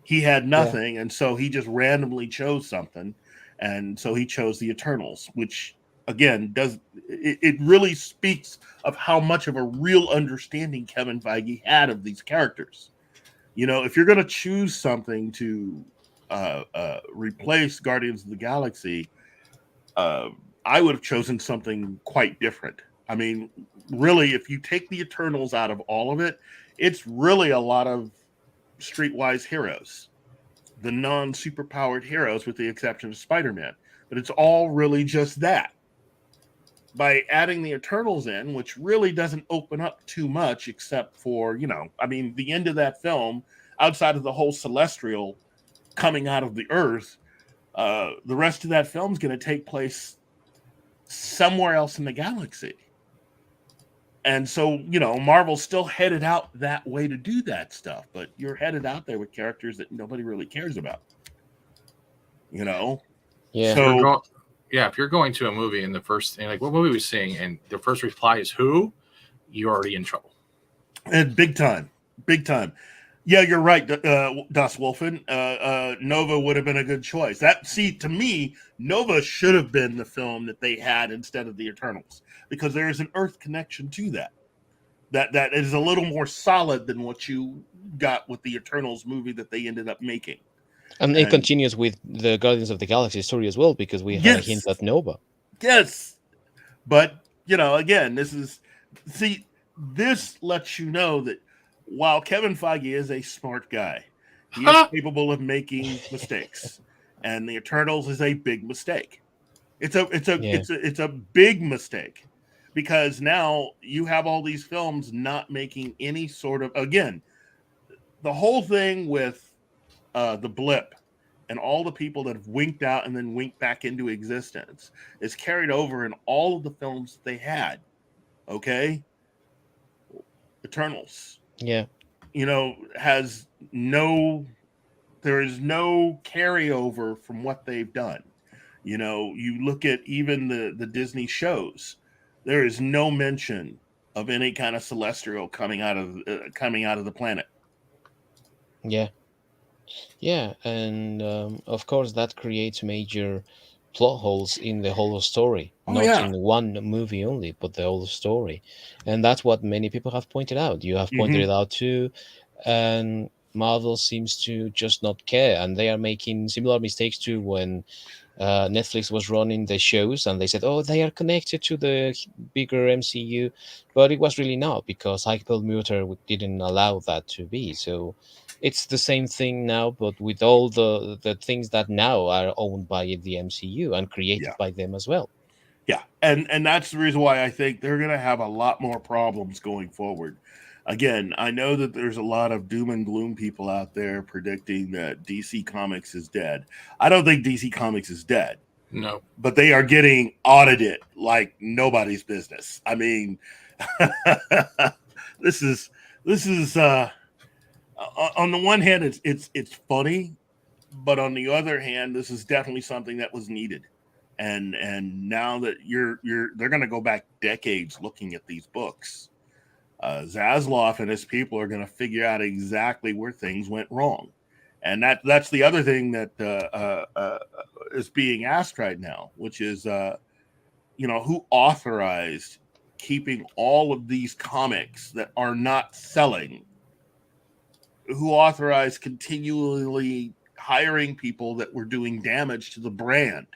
he had nothing, and so he just randomly chose something, and so he chose the Eternals, which again it really speaks of how much of a real understanding Kevin Feige had of these characters. You know, if you're going to choose something to replace Guardians of the Galaxy, I would have chosen something quite different. I mean, really, if you take the Eternals out of all of it, it's really a lot of streetwise heroes, the non-superpowered heroes, with the exception of Spider-Man. But it's all really just that. By adding the Eternals in, which really doesn't open up too much, except for, the end of that film, outside of the whole Celestial coming out of the Earth, the rest of that film is going to take place somewhere else in the galaxy. And so, Marvel's still headed out that way to do that stuff, but you're headed out there with characters that nobody really cares about. Yeah. So, if you're going to a movie and the first thing, like what movie was seeing, and the first reply is who, you're already in trouble. And big time. Yeah, you're right, Das Wolfen. Nova would have been a good choice. To me, Nova should have been the film that they had instead of the Eternals, because there is an Earth connection to that. That is a little more solid than what you got with the Eternals movie that they ended up making. And it continues with the Guardians of the Galaxy story as well, because we had a hint at Nova. Yes. But, again, this lets you know that while Kevin Feige is a smart guy, he is capable of making mistakes. And the Eternals is a big mistake. It's a big mistake, because now you have all these films not making any sort of, again, the whole thing with the blip and all the people that have winked out and then winked back into existence is carried over in all of the films they had. Okay? Eternals. Yeah. There is no carryover from what they've done. You look at even the Disney shows, there is no mention of any kind of celestial coming out of the planet. Yeah, and of course that creates major plot holes in the whole story, in one movie only, but the whole story. And that's what many people have pointed out. You have pointed it out too, and Marvel seems to just not care, and they are making similar mistakes too when Netflix was running the shows, and they said, oh, they are connected to the bigger MCU, but it was really not, because Hypermuter didn't allow that to be. So it's the same thing now, but with all the things that now are owned by the MCU and created by them as well. Yeah, and that's the reason why I think they're going to have a lot more problems going forward. Again, I know that there's a lot of doom and gloom people out there predicting that DC Comics is dead. I don't think DC Comics is dead. No. But they are getting audited like nobody's business. I mean, this is on the one hand, it's funny, but on the other hand, this is definitely something that was needed. and now that they're going to go back decades looking at these books. Zaslav and his people are going to figure out exactly where things went wrong, and that's the other thing that is being asked right now, which is who authorized keeping all of these comics that are not selling? Who authorized continually hiring people that were doing damage to the brand?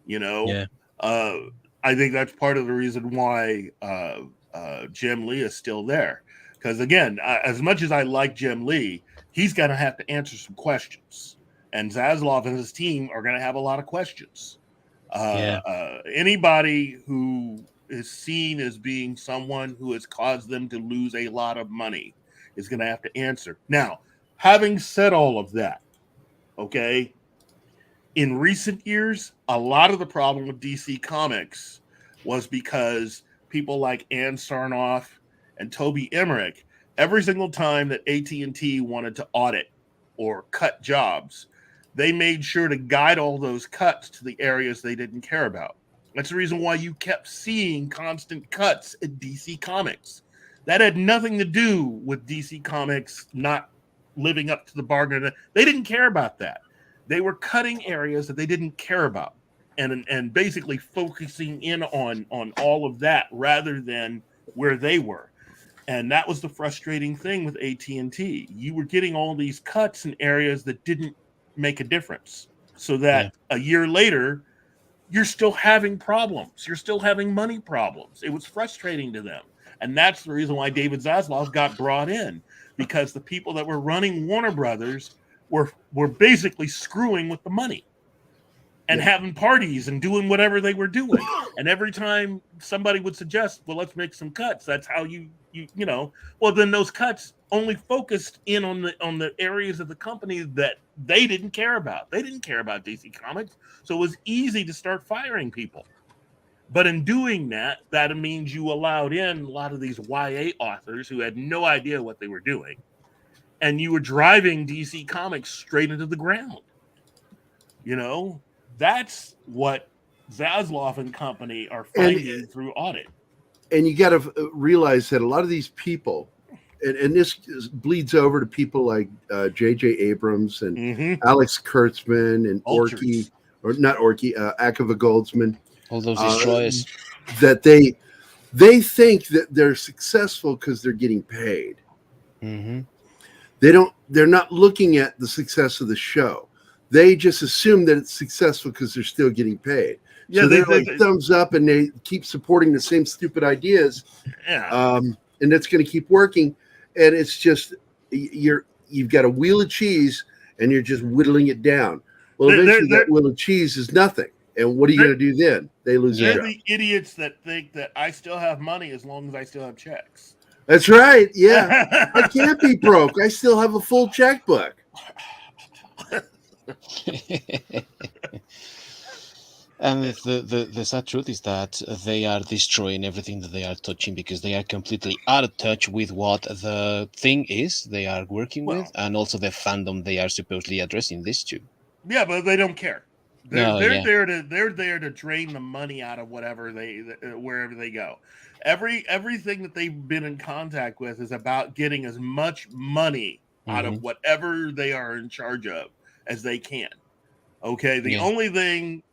Yeah. I think that's part of the reason why Jim Lee is still there. Because again, as much as I like Jim Lee, he's going to have to answer some questions, and Zaslav and his team are going to have a lot of questions. Anybody who is seen as being someone who has caused them to lose a lot of money is going to have to answer. Now, having said all of that, okay, in recent years, a lot of the problem with DC Comics was because people like Ann Sarnoff and Toby Emmerich, every single time that AT&T wanted to audit or cut jobs, they made sure to guide all those cuts to the areas they didn't care about. That's the reason why you kept seeing constant cuts at DC Comics. That had nothing to do with DC Comics not living up to the bargain. They didn't care about that. They were cutting areas that they didn't care about and basically focusing in on all of that rather than where they were. And that was the frustrating thing with AT&T. You were getting all these cuts in areas that didn't make a difference, so that a year later you're still having problems, you're still having money problems. It was frustrating to them, and that's the reason why David Zaslav got brought in, because the people that were running Warner Brothers were basically screwing with the money and having parties and doing whatever they were doing. And every time somebody would suggest, well, let's make some cuts, that's how you well, then those cuts only focused in on the areas of the company that they didn't care about. They didn't care about DC Comics, so it was easy to start firing people. But in doing that means you allowed in a lot of these YA authors who had no idea what they were doing, and you were driving DC Comics straight into the ground. That's what Zaslav and company are finding through audit. And you got to realize that a lot of these people, and this bleeds over to people like J.J. Abrams and Alex Kurtzman and Akiva Goldsman. All those destroyers. That they think that they're successful because they're getting paid. Mm-hmm. They're not looking at the success of the show. They just assume that it's successful because they're still getting paid. Yeah, so they're like thumbs up, and they keep supporting the same stupid ideas. Yeah. And that's going to keep working. And it's just you've got a wheel of cheese, and you're just whittling it down. Well, eventually that wheel of cheese is nothing. And what are you going to do then? They lose. They're the idiots that think that I still have money as long as I still have checks. That's right. Yeah, I can't be broke. I still have a full checkbook. And the sad truth is that they are destroying everything that they are touching because they are completely out of touch with what the thing is they are working with, and also the fandom they are supposedly addressing this to. Yeah, but they don't care. They're there to drain the money out of wherever they go. Everything that they've been in contact with is about getting as much money out of whatever they are in charge of as they can. Okay, the only thing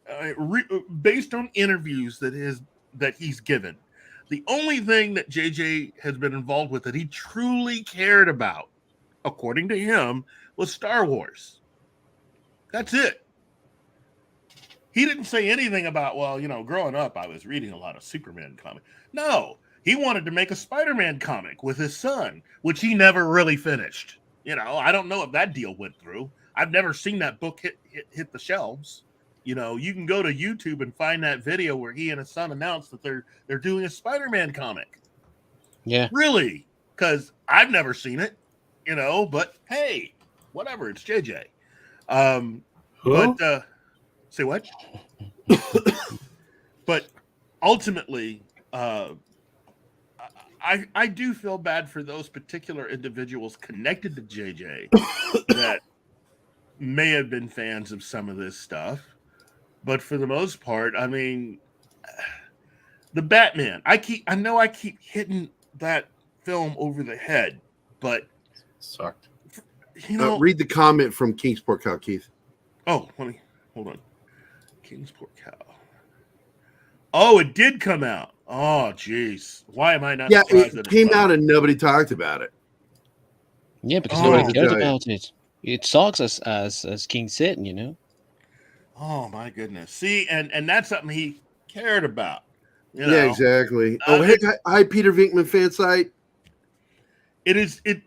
based on interviews that he's given, the only thing that JJ has been involved with that he truly cared about, according to him, was Star Wars. That's it. He didn't say anything about, growing up, I was reading a lot of Superman comics. No, he wanted to make a Spider-Man comic with his son, which he never really finished. I don't know if that deal went through. I've never seen that book hit the shelves. You can go to YouTube and find that video where he and his son announced that they're doing a Spider-Man comic. Yeah. Really? Because I've never seen it, but hey, whatever, it's JJ. But say what? But ultimately, I do feel bad for those particular individuals connected to JJ that may have been fans of some of this stuff. But for the most part, I mean, the Batman. I know I keep hitting that film over the head, but sucked. Read the comment from Kingsport Cow, Keith. Oh, let me hold on. Kingsport Cow. Oh, it did come out. Oh, jeez. Why am I not? Yeah, surprised it that came out and nobody talked about it. Yeah, because nobody cared about it. It sucks, as King said, you know. Oh my goodness! See, and that's something he cared about. You know? Yeah, exactly. Hi, Peter Venkman fan site. It is. It.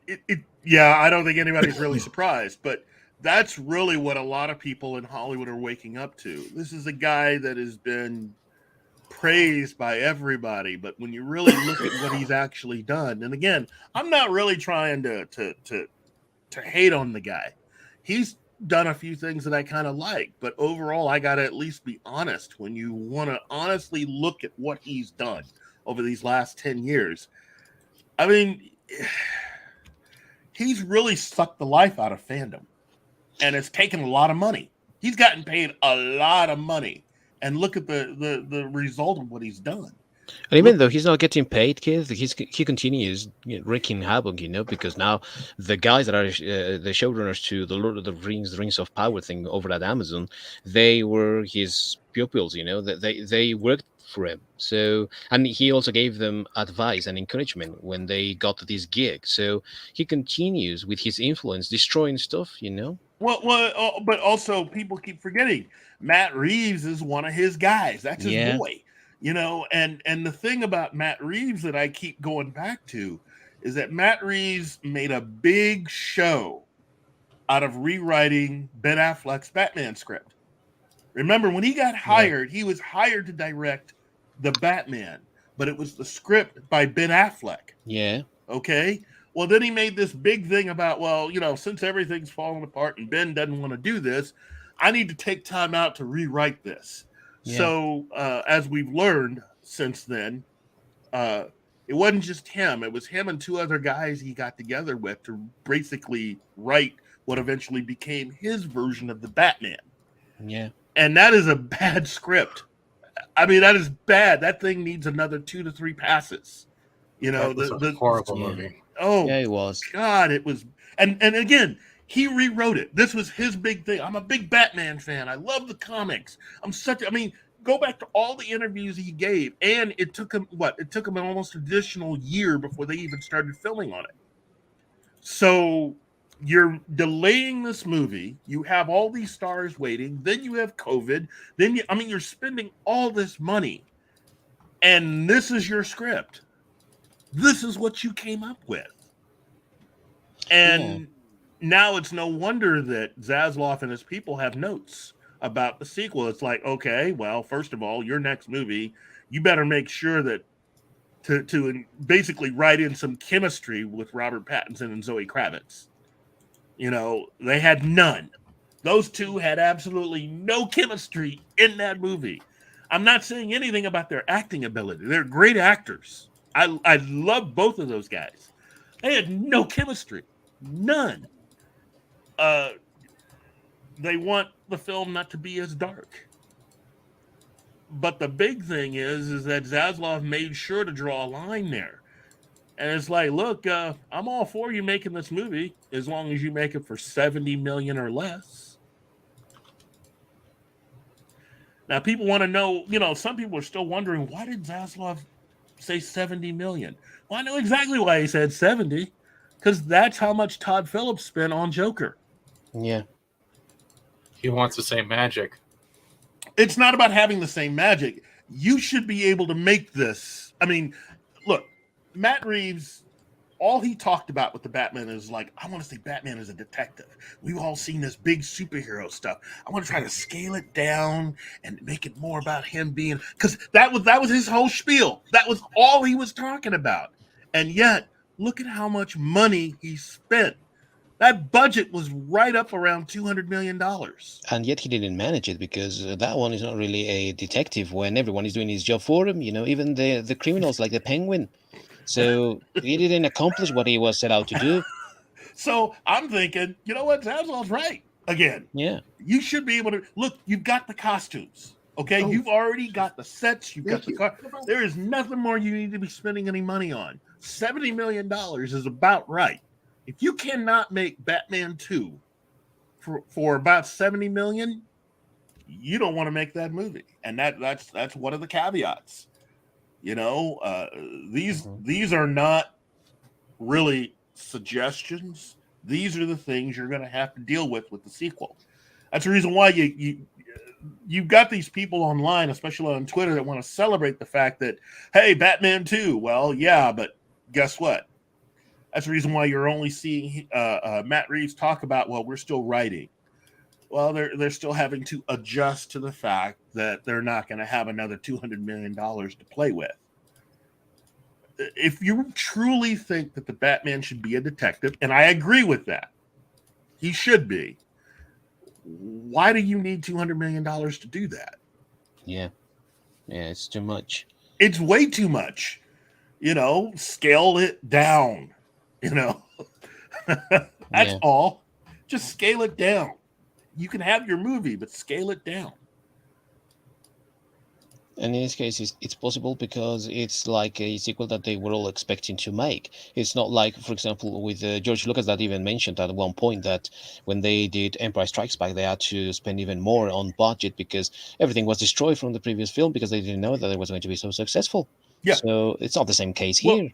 Yeah, I don't think anybody's really surprised, but that's really what a lot of people in Hollywood are waking up to. This is a guy that has been praised by everybody, but when you really look at what he's actually done, and again, I'm not really trying to hate on the guy. He's done a few things that I kind of like, but overall, I got to at least be honest. When you want to honestly look at what he's done over these last 10 years, I mean, he's really sucked the life out of fandom, and it's taken a lot of money. He's gotten paid a lot of money, and look at the result of what he's done. And even though he's not getting paid, Keith, he continues wreaking havoc, you know, because now the guys that are the showrunners to the Lord of the Rings of Power thing over at Amazon, they were his pupils, you know, they worked for him. So, and he also gave them advice and encouragement when they got this gig. So he continues with his influence, destroying stuff, you know. Well, but also people keep forgetting Matt Reeves is one of his guys. That's his boy. You know, and the thing about Matt Reeves that I keep going back to is that Matt Reeves made a big show out of rewriting Ben Affleck's Batman script. Remember, when he got hired, he was hired to direct the Batman, but it was the script by Ben Affleck. Yeah. Okay. Well, then he made this big thing about, well, you know, since everything's falling apart and Ben doesn't want to do this, I need to take time out to rewrite this. Yeah. So, as we've learned since then, it wasn't just him. It was him and two other guys he got together with to basically write what eventually became his version of the Batman. Yeah. And that is a bad script. I mean, that is bad. That thing needs another 2 to 3 passes. You know, the horrible movie. Oh, yeah, it was. God, it was. And again, he rewrote it. This was his big thing. I'm a big Batman fan. I love the comics. I mean, go back to all the interviews he gave. And it took him, It took him an almost additional year before they even started filming on it. So you're delaying this movie. You have all these stars waiting. Then you have COVID. Then, you're spending all this money. And this is your script. This is what you came up with. And now it's no wonder that Zaslav and his people have notes about the sequel. It's like, okay, well, first of all, your next movie, you better make sure that to basically write in some chemistry with Robert Pattinson and Zoe Kravitz. You know, they had none. Those two had absolutely no chemistry in that movie. I'm not saying anything about their acting ability. They're great actors. I love both of those guys. They had no chemistry. None. They want the film not to be as dark. But the big thing is that Zaslav made sure to draw a line there. And it's like, look, I'm all for you making this movie as long as you make it for $70 million or less. Now, people want to know, you know, some people are still wondering, why did Zaslav say 70 million? Well, I know exactly why he said 70, because that's how much Todd Phillips spent on Joker. Yeah. He wants the same magic. It's not about having the same magic. You should be able to make this. I mean, look, Matt Reeves, all he talked about with the Batman is like, I want to see Batman as a detective. We've all seen this big superhero stuff. I want to try to scale it down and make it more about him being, because that was his whole spiel. That was all he was talking about. And yet, look at how much money he spent. That budget was right up around $200 million. And yet he didn't manage it, because that one is not really a detective when everyone is doing his job for him, you know, even the criminals like the Penguin. So he didn't accomplish what he was set out to do. So I'm thinking, you know what, Zaslav's right. Again, Yeah. you should be able to look. You've got the costumes. Okay, you've already got the sets. You've got the car. There is nothing more you need to be spending any money on. $70 million is about right. If you cannot make Batman 2 for about $70 million, you don't want to make that movie. And that's one of the caveats. You know, these are not really suggestions. These are the things you're going to have to deal with the sequel. That's the reason why you've got these people online, especially on Twitter, that want to celebrate the fact that, hey, Batman 2. Well, yeah, but guess what? That's the reason why you're only seeing Matt Reeves talk about, well, we're still writing. Well, they're still having to adjust to the fact that they're not going to have another $200 million to play with. If you truly think that the Batman should be a detective, and I agree with that, he should be, why do you need $200 million to do that? Yeah, it's too much. It's way too much. You know, scale it down. You know, that's all. Just scale it down. You can have your movie, but scale it down. And in this case, it's possible because it's like a sequel that they were all expecting to make. It's not like, for example, with George Lucas that even mentioned at one point that when they did Empire Strikes Back, they had to spend even more on budget because everything was destroyed from the previous film because they didn't know that it was going to be so successful. Yeah. So it's not the same case here.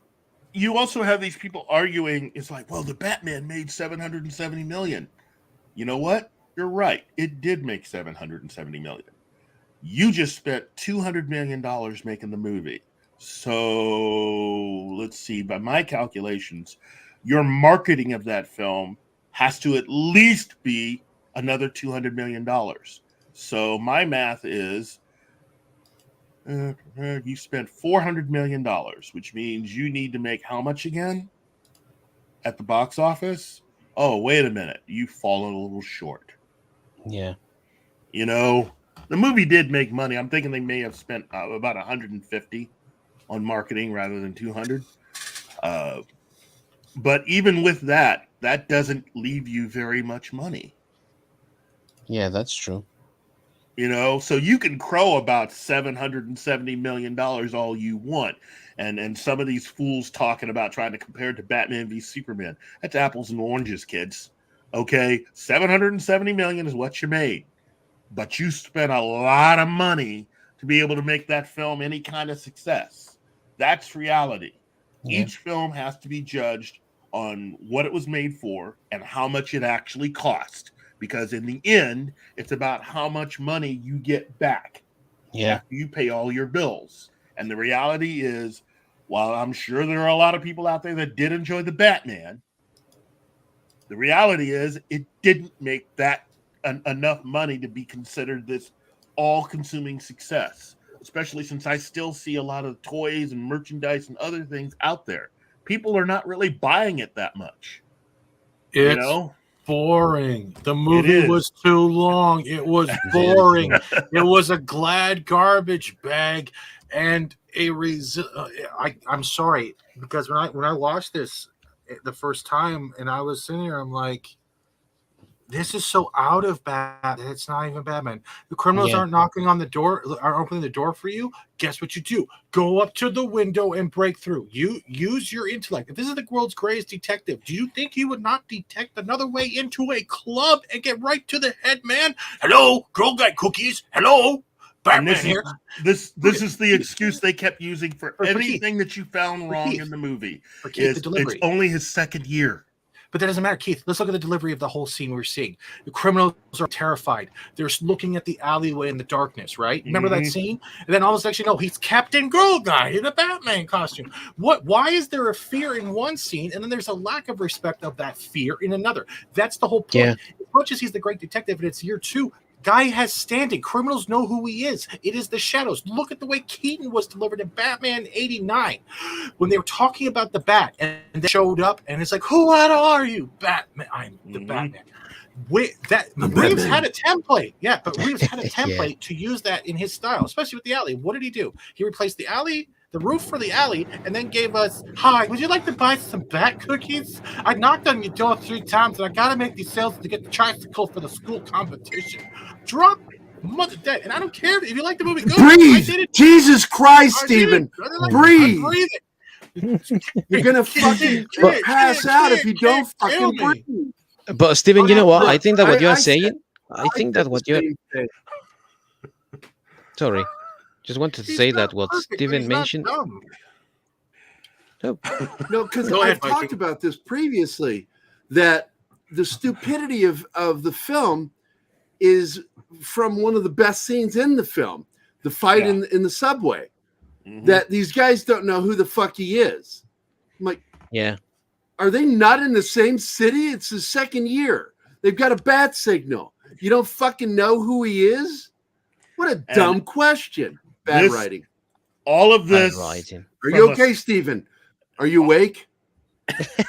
You also have these people arguing, it's like, well, the Batman made $770 million. You know what? You're right. It did make $770 million. You just spent $200 million making the movie. So let's see, by my calculations, your marketing of that film has to at least be another $200 million. So my math is you spent $400 million, which means you need to make how much again at the box office? Oh, wait a minute. You've fallen a little short. Yeah. You know, the movie did make money. I'm thinking they may have spent about 150 on marketing rather than 200. But even with that, that doesn't leave you very much money. Yeah, that's true. You know, so you can crow about $770 million all you want. And some of these fools talking about trying to compare it to Batman v Superman. That's apples and oranges, kids. Okay, $770 million is what you made. But you spent a lot of money to be able to make that film any kind of success. That's reality. Yeah. Each film has to be judged on what it was made for and how much it actually cost. Because in the end, it's about how much money you get back after you pay all your bills. And the reality is, while I'm sure there are a lot of people out there that did enjoy the Batman, the reality is it didn't make that enough money to be considered this all-consuming success, especially since I still see a lot of toys and merchandise and other things out there. People are not really buying it that much. You know? Boring. The movie was too long. It was boring. It was a glad garbage bag, and I'm sorry, because when I watched this the first time and I was sitting there, I'm like, this is so out of Batman. It's not even Batman. The criminals aren't knocking on the door, aren't opening the door for you. Guess what you do? Go up to the window and break through. You use your intellect. If this is the world's greatest detective, do you think he would not detect another way into a club and get right to the head man? Hello, girl got cookies. Hello, Batman here. This is the excuse they kept using for anything that you found wrong in the movie. It's only his second year. But that doesn't matter, Keith. Let's look at the delivery of the whole scene we're seeing. The criminals are terrified. They're looking at the alleyway in the darkness, right? Remember that scene? And then all of a sudden, he's Captain Gold Guy in a Batman costume. Why is there a fear in one scene, and then there's a lack of respect of that fear in another? That's the whole point. Yeah. As much as he's the great detective, and it's year 2, guy has standing. Criminals know who he is. It is the shadows. Look at the way Keaton was delivered in Batman 89. When they were talking about the bat and they showed up and it's like, what are you? Batman. I'm the Batman. Reeves had a template. Yeah, but Reeves had a template to use that in his style, especially with the alley. What did he do? He replaced the alley the roof for the alley, and then gave us, "Hi, would you like to buy some bat cookies? I knocked on your door 3 times, and I gotta make these sales to get the tricycle for the school competition. Drop me, mother dead, and I don't care if you like the movie. Good. Breathe, I did it. Jesus Christ, Stephen, breathe. You're gonna fucking pass out if you don't fucking breathe. But Stephen, you know what? I think that what you are saying. I think that what you're. Sorry, just wanted to say that what Stephen mentioned. No, because I've talked about this previously, that the stupidity of the film is from one of the best scenes in the film, the fight in the subway. Mm-hmm. That these guys don't know who the fuck he is. I'm like, yeah, are they not in the same city? It's his second year. They've got a bat signal. You don't fucking know who he is? What a dumb question. Bad writing. All of this. Are you okay, Stephen? Are you awake?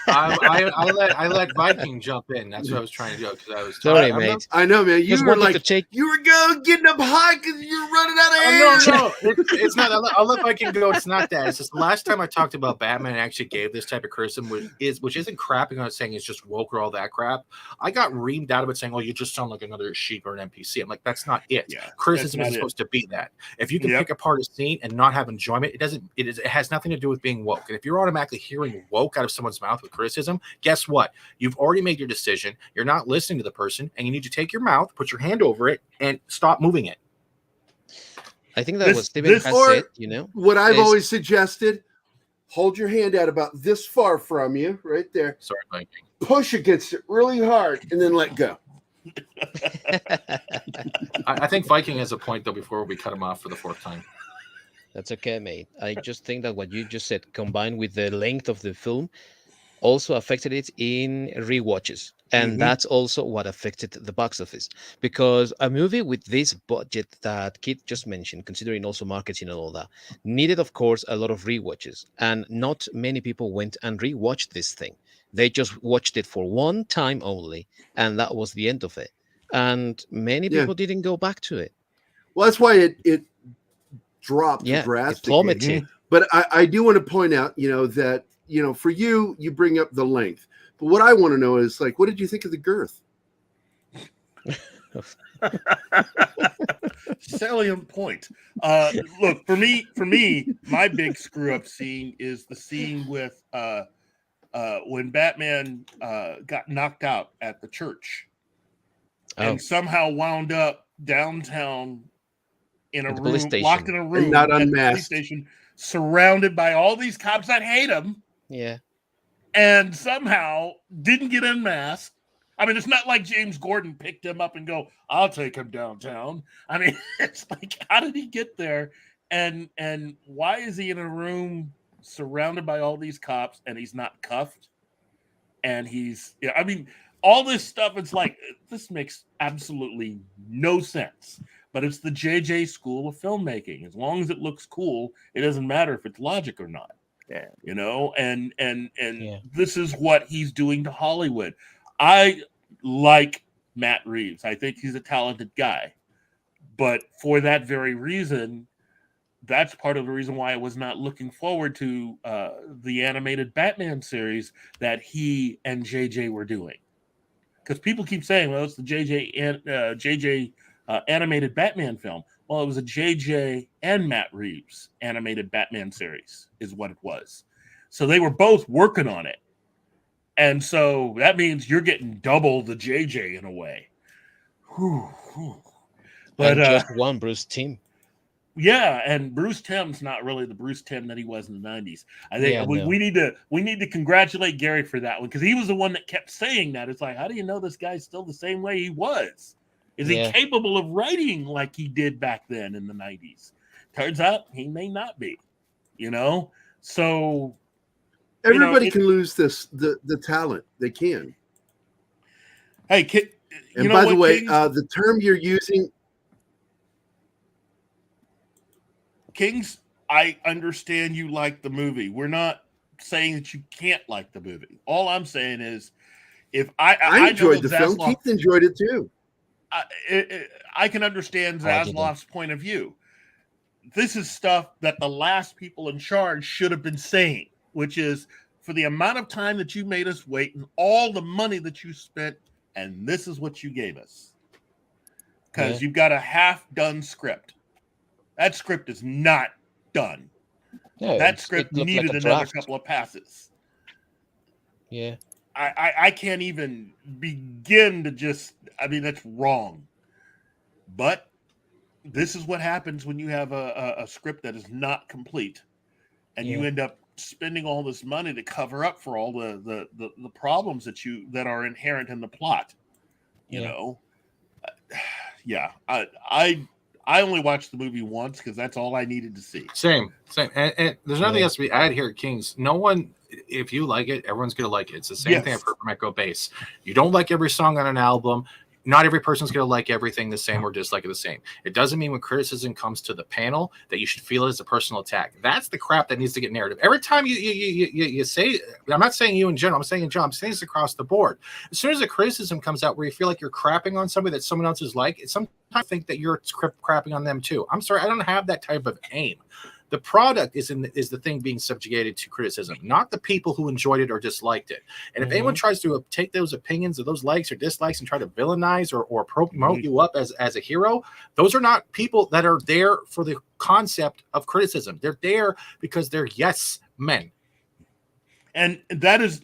I let Viking jump in. That's what I was trying to do because I was sorry, mate. I know, man. You were like you were getting up high because you're running out of air. No, it's not. I'll let Viking go. It's not that. It's just the last time I talked about Batman and actually gave this type of criticism, which isn't crapping on it, saying it's just woke or all that crap. I got reamed out of it saying, "Oh, you just sound like another sheep or an NPC." I'm like, that's not it. Yeah, criticism is supposed to be that. If you can pick apart a scene and not have enjoyment, it has nothing to do with being woke. And if you're automatically hearing woke out of someone's mouth with criticism, guess what? You've already made your decision. You're not listening to the person, and you need to take your mouth, put your hand over it, and stop moving it. I think that what Stephen has said, you know, what I've always suggested: hold your hand out about this far from you, right there. Sorry, Viking. Push against it really hard, and then let go. I think Viking has a point though. Before we cut him off for the 4th time. That's okay, mate. I just think that what you just said, combined with the length of the film, also affected it in rewatches. And that's also what affected the box office. Because a movie with this budget that Kit just mentioned, considering also marketing and all that, needed, of course, a lot of rewatches. And not many people went and rewatched this thing. They just watched it for one time only, and that was the end of it. And many people didn't go back to it. Well, that's why it dropped drastically. But I do want to point out, that for you bring up the length, but what I want to know is what did you think of the girth? Salient point. Look, for me, my big screw up scene is the scene with when Batman got knocked out at the church and somehow wound up downtown in a room, locked in a room, and not at unmasked. the police station, surrounded by all these cops that hate him. Yeah. And somehow didn't get unmasked. I mean, it's not like James Gordon picked him up and go, I'll take him downtown. I mean, it's like, how did he get there? And why is he in a room surrounded by all these cops and he's not cuffed? And all this stuff, it's like, this makes absolutely no sense. But it's the JJ school of filmmaking. As long as it looks cool, it doesn't matter if it's logic or not. Yeah. And this is what he's doing to Hollywood. I like Matt Reeves. I think he's a talented guy. But for that very reason, that's part of the reason why I was not looking forward to the animated Batman series that he and JJ were doing. Because people keep saying, well, it's the JJ animated Batman film. Well, it was a JJ and Matt Reeves animated Batman series is what it was. So they were both working on it. And so that means you're getting double the JJ in a way. But just one Bruce Timm. Yeah, and Bruce Timm's not really the Bruce Timm that he was in the 90s. I think we need to congratulate Gary for that one, because he was the one that kept saying that. It's like, how do you know this guy's still the same way he was? Is he capable of writing like he did back then in the 90s? Turns out he may not be, So everybody can lose the talent. They can. Hey, and by the way, the term you're using, Kings, I understand you like the movie. We're not saying that you can't like the movie. All I'm saying is, if I enjoyed the film, Keith enjoyed it too. I can understand Zaslav's point of view. this is stuff that the last people in charge should have been saying, which is, for the amount of time that you made us wait and all the money that you spent, and this is what you gave us. Because you've got a half-done script. That script is not done. Yeah, that script needed like another couple of passes. Yeah. I can't even begin to just, I mean, that's wrong. But this is what happens when you have a script that is not complete, and you end up spending all this money to cover up for all the problems that are inherent in the plot. You know, I only watched the movie once because that's all I needed to see. Same. And there's nothing else to be added here at Kings. No one, if you like it, everyone's going to like it. It's the same thing I've heard from Echo Bass. You don't like every song on an album. Not every person's going to like everything the same or dislike it the same. It doesn't mean when criticism comes to the panel that you should feel it as a personal attack. That's the crap that needs to get narrative. Every time you say, I'm not saying you in general, I'm saying in general, I'm saying this across the board. As soon as a criticism comes out where you feel like you're crapping on somebody that someone else is like, sometimes I think that you're crapping on them too. I'm sorry, I don't have that type of aim. The product is the thing being subjugated to criticism, not the people who enjoyed it or disliked it. And if anyone tries to take those opinions or those likes or dislikes and try to villainize or promote you up as a hero, those are not people that are there for the concept of criticism. They're there because they're yes men. And that is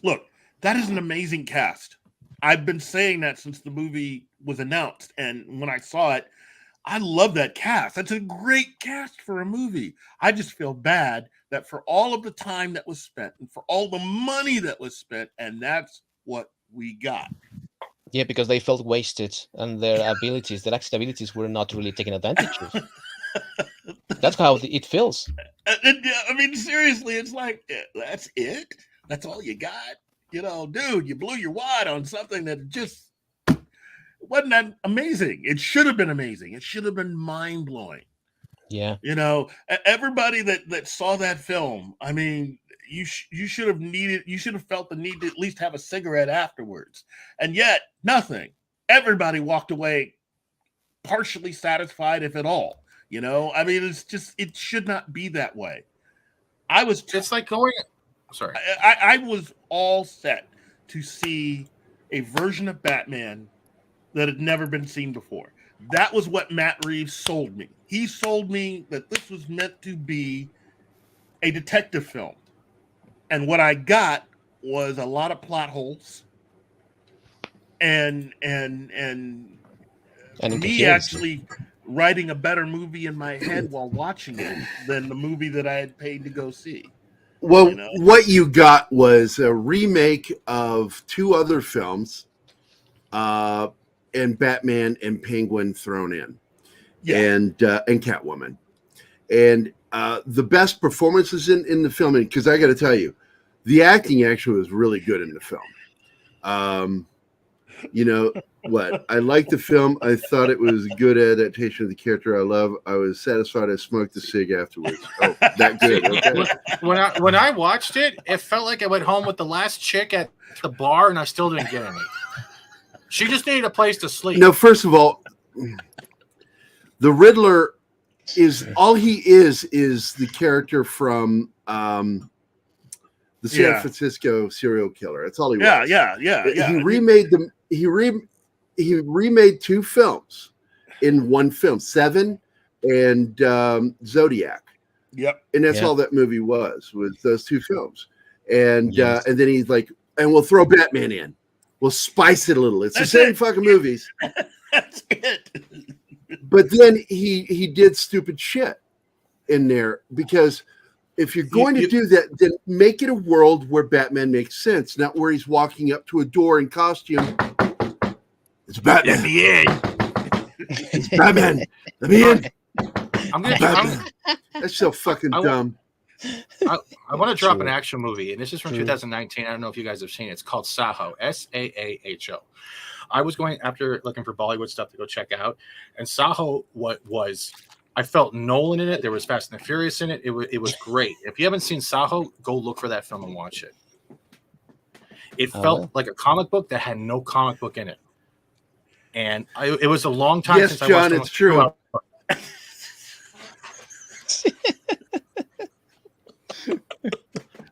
an amazing cast. I've been saying that since the movie was announced. And when I saw it, I love that cast. That's a great cast for a movie. I just feel bad that for all of the time that was spent and for all the money that was spent, and that's what we got. Yeah, because they felt wasted and their abilities, their acting abilities were not really taken advantage of. That's how it feels. I mean, seriously, it's like, that's it? That's all you got? You know, dude, you blew your wad on something that just wasn't that amazing. It should have been amazing. It should have been mind-blowing. Yeah. You know, everybody that saw that film, I mean, you should have felt the need to at least have a cigarette afterwards. And yet, nothing. Everybody walked away partially satisfied, if at all. You know, I mean, it should not be that way. It's like going. Sorry. I was all set to see a version of Batman that had never been seen before. That was what Matt Reeves sold me. He sold me that this was meant to be a detective film. And what I got was a lot of plot holes and me actually writing a better movie in my head while watching it than the movie that I had paid to go see. Well, what you got was a remake of two other films, and Batman and Penguin thrown in, and Catwoman, and the best performances in the film. Because I got to tell you, the acting actually was really good in the film. You know what? I liked the film. I thought it was a good adaptation of the character I love. I was satisfied. I smoked a cig afterwards. Oh, that good. Okay. When I watched it, it felt like I went home with the last chick at the bar, and I still didn't get any. She just needed a place to sleep. No, first of all, the Riddler is all he is the character from the San Francisco serial killer. That's all he was. Yeah. He remade them. He remade two films in one film, Seven and Zodiac. Yep. And that's all that movie was those two films. And and then he's like, and we'll throw Batman in. We'll spice it a little. It's the same fucking movies. That's it. But then he did stupid shit in there, because if you're going to do that, then make it a world where Batman makes sense, not where he's walking up to a door in costume. It's Batman. Let me in. It's Batman. Let me in. Batman. That's so fucking dumb. I want to drop an action movie, and this is from 2019. I don't know if you guys have seen it. It's called Saho, Saaho. I was going after looking for Bollywood stuff to go check out, and Saho I felt Nolan in it. There was Fast and the Furious in it. It was great. If you haven't seen Saho, go look for that film and watch it. It felt like a comic book that had no comic book in it, and it was a long time since I watched it. Yes, John, it's true.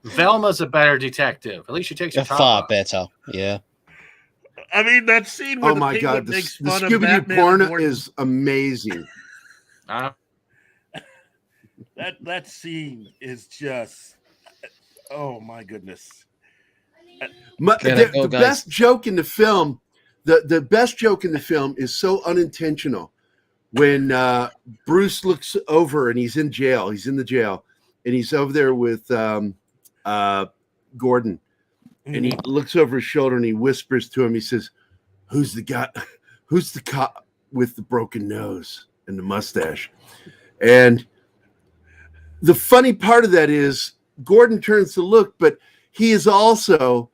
Velma's a better detective. At least she takes your top Far off. better. Yeah. I mean, that scene where Oh my God, the makes fun of Scooby-Doo Batman porn and Gordon, is amazing. that scene is just, oh my goodness. The best joke in the film, the best joke in the film is so unintentional. When Bruce looks over and he's in jail, he's in the jail, and he's over there with Gordon, and he looks over his shoulder and he whispers to him. He says, "Who's the guy? Who's the cop with the broken nose and the mustache?" And the funny part of that is Gordon turns to look, but he is also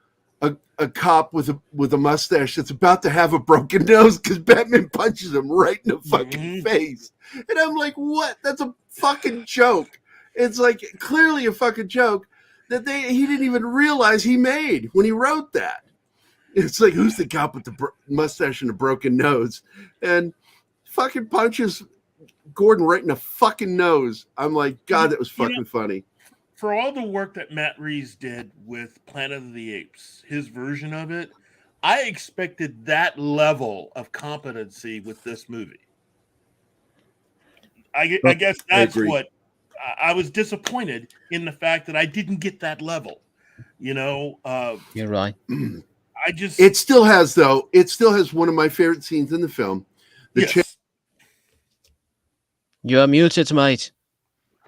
a cop with a mustache that's about to have a broken nose because Batman punches him right in the fucking face. And I'm like, what? That's a fucking joke. It's like clearly a fucking joke that he didn't even realize he made when he wrote that. It's like, who's the cop with the mustache and a broken nose? And fucking punches Gordon right in the fucking nose. I'm like, God, that was fucking funny. For all the work that Matt Reeves did with Planet of the Apes, his version of it, I expected that level of competency with this movie. I guess that's what I was disappointed in, the fact that I didn't get that level. You know, you're right. It still has one of my favorite scenes in the film. You are muted, mate.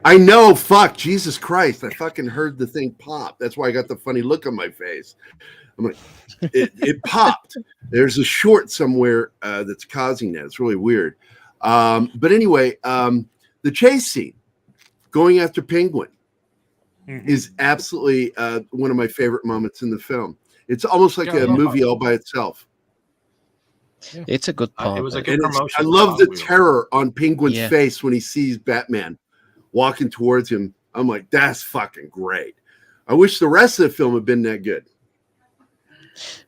I know, fuck, Jesus Christ. I fucking heard the thing pop. That's why I got the funny look on my face. I'm like, it popped. There's a short somewhere that's causing that. It's really weird. But anyway, the chase scene, going after Penguin, is absolutely one of my favorite moments in the film. It's almost like a movie all by itself. Yeah. It's a good part. It was a good promotion. I love the terror on Penguin's face when he sees Batman walking towards him. I'm like, that's fucking great. I wish the rest of the film had been that good.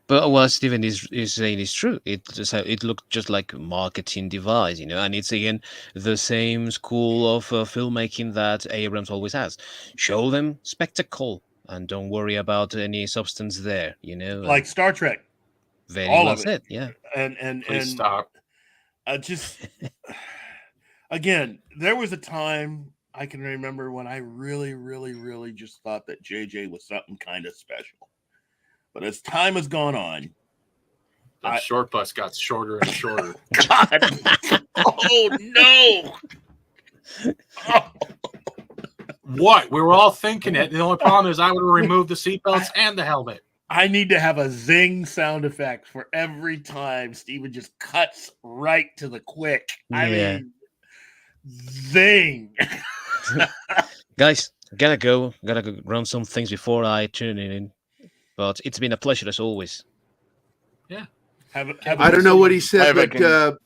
But what Steven is saying is true. It looked just like a marketing device, you know, and it's again the same school of filmmaking that Abrams always has. Show them spectacle and don't worry about any substance there, you know. Like Star Trek. Very all well of said, yeah. And stop. Just again, there was a time I can remember when I really, really, really just thought that JJ was something kind of special. But as time has gone on, the short bus got shorter and shorter. God. Oh no. Oh. What? We were all thinking it. The only problem is I would have removed the seatbelts and the helmet. I need to have a zing sound effect for every time Steven just cuts right to the quick. I mean, zing. Guys, gotta go run some things before I tune in. But it's been a pleasure as always. Yeah. I don't know what he said, but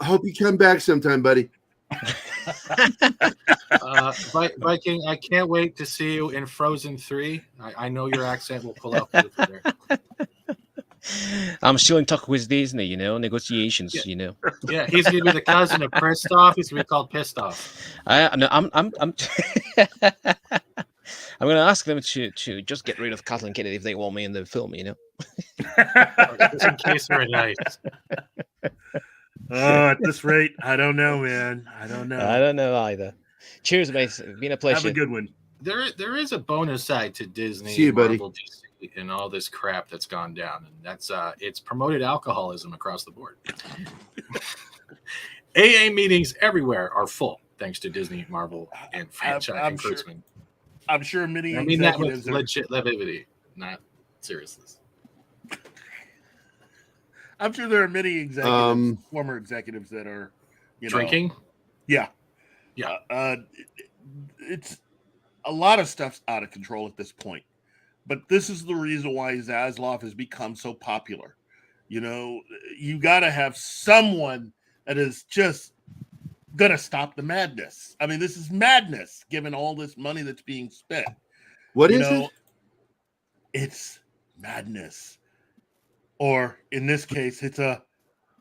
hope you come back sometime, buddy. Viking, I can't wait to see you in Frozen 3. I know your accent will pull up. I'm still in talk with Disney, you know, negotiations, you know. Yeah, he's gonna be the cousin of Pissed Off. He's gonna be called Pissed Off. I'm I'm gonna ask them to just get rid of Kathleen Kennedy if they want me in the film, you know. Just in case they're nice. At this rate, I don't know, man. I don't know either. Cheers, mate. It's been a pleasure. Have a good one. There is a bonus side to Disney. See you, buddy. Marvel, DC, and all this crap that's gone down, and that's it's promoted alcoholism across the board. AA meetings everywhere are full thanks to Disney, Marvel, and franchise recruitment. I'm sure many that with legit levity, not seriousness. I'm sure there are many executives, former executives that are, drinking. Yeah. It's a lot of stuff's out of control at this point, but this is the reason why Zaslav has become so popular. You know, you got to have someone that is just gonna stop the madness. I mean, this is madness, given all this money that's being spent. What is it? It's madness. Or in this case, it's a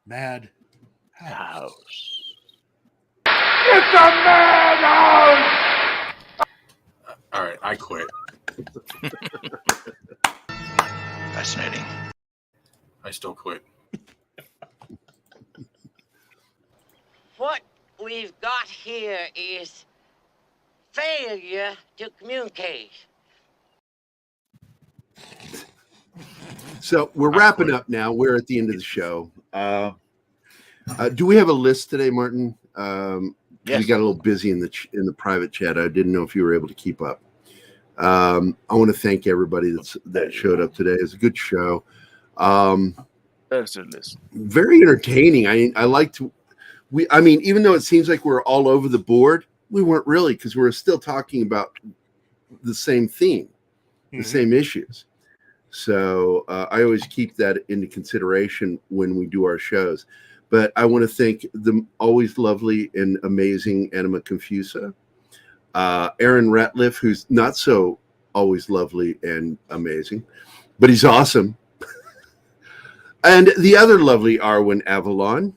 mad house. It's a madhouse! All right, I quit. Fascinating. I still quit. What we've got here is failure to communicate. So we're wrapping up now. We're at the end of the show. Do we have a list today, Martin? Yes. We got a little busy in the private chat. I didn't know if you were able to keep up. I want to thank everybody that showed up today. It's a good show. There's a list. Very entertaining. I like to. Even though it seems like we're all over the board, we weren't really, because we're still talking about the same theme, the same issues. So I always keep that into consideration when we do our shows. But I want to thank the always lovely and amazing Anima Confusa, Aaron Ratliff, who's not so always lovely and amazing, but he's awesome. And the other lovely Arwen Avalon,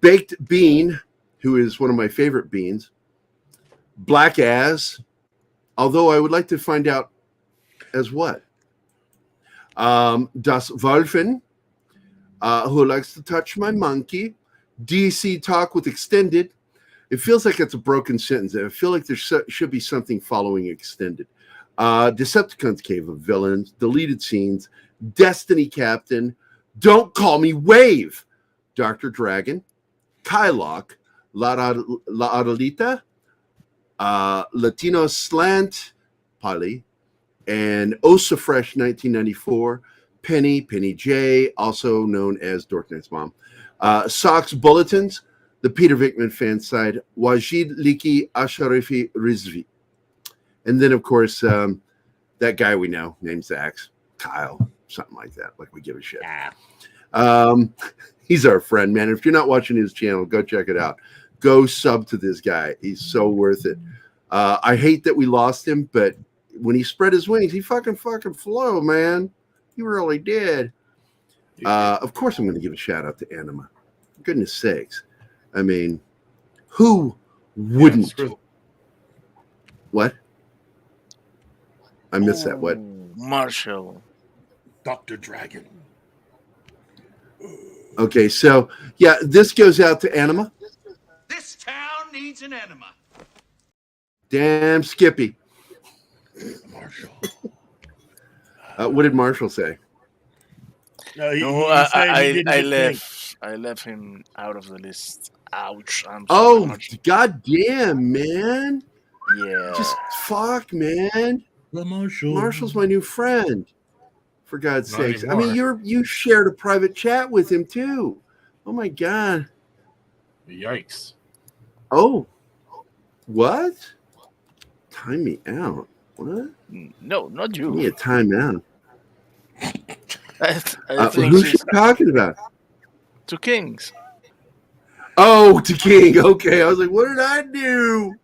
Baked Bean, who is one of my favorite beans, Black As, although I would like to find out as what, Das Wolfen, who likes to touch my monkey, DC Talk with Extended. It feels like it's a broken sentence. I feel like there should be something following Extended. Decepticons Cave of Villains, Deleted Scenes, Destiny Captain, Don't Call Me Wave, Dr. Dragon, Kylock, La Adolita, Latino Slant, Polly, and Osa Fresh 1994, Penny J, also known as Dork Knight's mom, Socks Bulletins, the Peter Vickman fan side, Wajid Liki Asharifi Rizvi. And then, of course, that guy we know named Zax, Kyle, something like that, like we give a shit. He's our friend, man. If you're not watching his channel, go check it out. Go sub to this guy. He's so worth it. I hate that we lost him, but when he spread his wings, he fucking flew, man. He really did. Of course, I'm going to give a shout out to Anima. For goodness sakes. I mean, who wouldn't? What? I missed that. What? Marshall. Dr. Dragon. Okay, so, yeah, this goes out to Anima. This town needs an enema. Damn Skippy. Marshall. What did Marshall say? No, I left him out of the list. Ouch! God damn, man! Yeah, just fuck, man. Marshall's my new friend. For God's sakes! I mean, you shared a private chat with him too. Oh my God! Yikes! Oh, what? Time me out. What? No, not you. Give me a timeout. Who's she talking about? To Kings. Oh, to King. Okay, I was like, what did I do?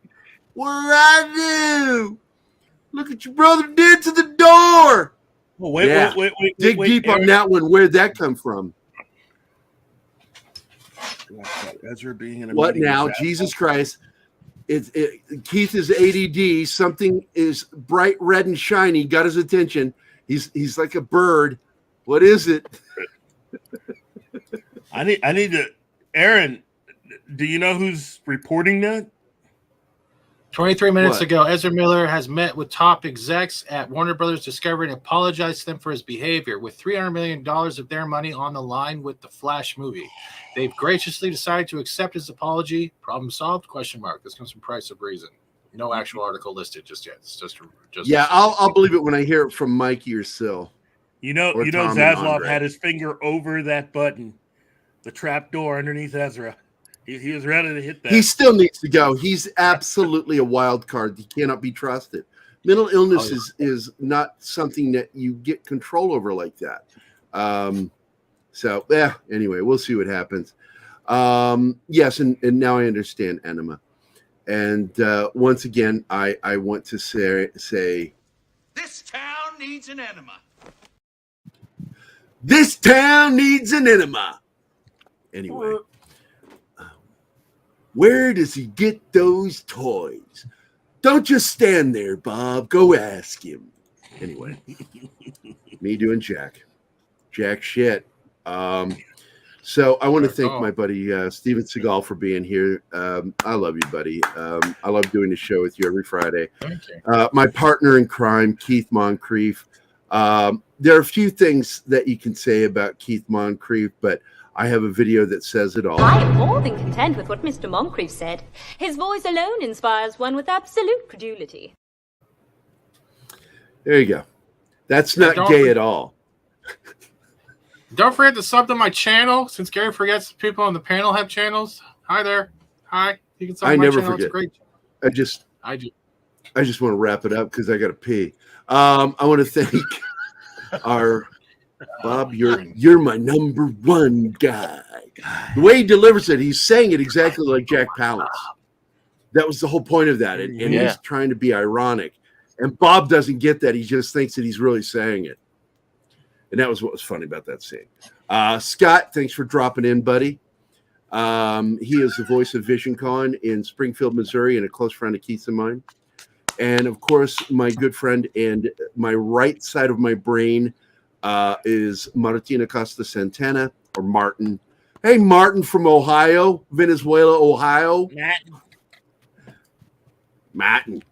What did I do? Look at your brother did to the door. Oh, wait. Dig deep Aaron. on that one. Where'd that come from? Ezra being in a What meeting now? with Jesus Christ. Keith is ADD. Something is bright red and shiny. Got his attention. He's like a bird. What is it? I need to. Aaron, do you know who's reporting that? 23 minutes ago, Ezra Miller has met with top execs at Warner Brothers Discovery and apologized to them for his behavior. With $300 million of their money on the line with the Flash movie, they've graciously decided to accept his apology. Problem solved? Question mark. This comes from Price of Reason. No actual article listed just yet. It's just I'll believe it when I hear it from Mikey or Sil. You know, Zaslav had his finger over that button, the trap door underneath Ezra. He was ready to hit that. He still needs to go. He's absolutely a wild card. He cannot be trusted. Mental illness is not something that you get control over like that. Anyway, we'll see what happens. Yes, and now I understand Anima. And once again, I want to say this town needs an enema. This town needs an enema. Anyway. Where does he get those toys? Don't just stand there, Bob. Go ask him. Anyway, me doing Jack shit. So I want to thank my buddy Steven Seagal for being here. I love you, buddy. I love doing the show with you every Friday. Thank you. My partner in crime, Keith Moncrief. There are a few things that you can say about Keith Moncrief, but I have a video that says it all. I am more than content with what Mr. Moncrief said. His voice alone inspires one with absolute credulity. There you go. That's not gay at all. Don't forget to sub to my channel, since Gary forgets people on the panel have channels. Hi there. Hi. You can sub to my never channel. forget. It's great. I do. I just want to wrap it up because I got to pee. I want to thank our Bob. You're my number one guy. The way he delivers it, he's saying it exactly like Jack Palance. That was the whole point of that, and he's trying to be ironic. And Bob doesn't get that. He just thinks that he's really saying it. And that was what was funny about that scene. Scott, thanks for dropping in, buddy. He is the voice of VisionCon in Springfield, Missouri, and a close friend of Keith's and mine. And, of course, my good friend and my right side of my brain is Martina Costa Santana, or Martin. Hey, Martin from Ohio, Venezuela, Ohio. Martin.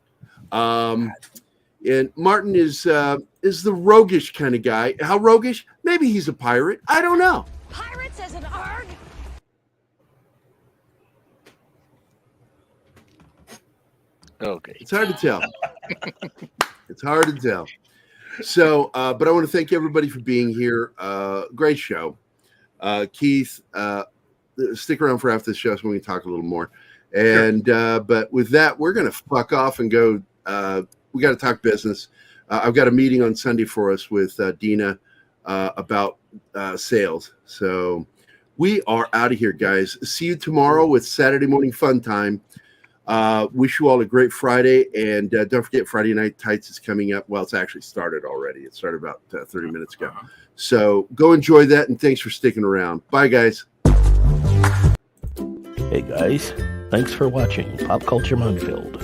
And Martin is the roguish kind of guy. How roguish? Maybe he's a pirate. I don't know. Pirates as an arg? Okay. It's hard to tell. It's hard to tell. So, but I want to thank everybody for being here. Great show. Keith, stick around for after the show so we can talk a little more. And but with that, we're going to fuck off and go. We got to talk business. I've got a meeting on Sunday for us with Dina about sales. So we are out of here, guys. See you tomorrow with Saturday Morning Fun Time. Wish you all a great Friday. And don't forget, Friday Night Tights is coming up. Well, it's actually started already. It started about 30 minutes ago. So go enjoy that. And thanks for sticking around. Bye, guys. Hey, guys. Thanks for watching Pop Culture Munfield.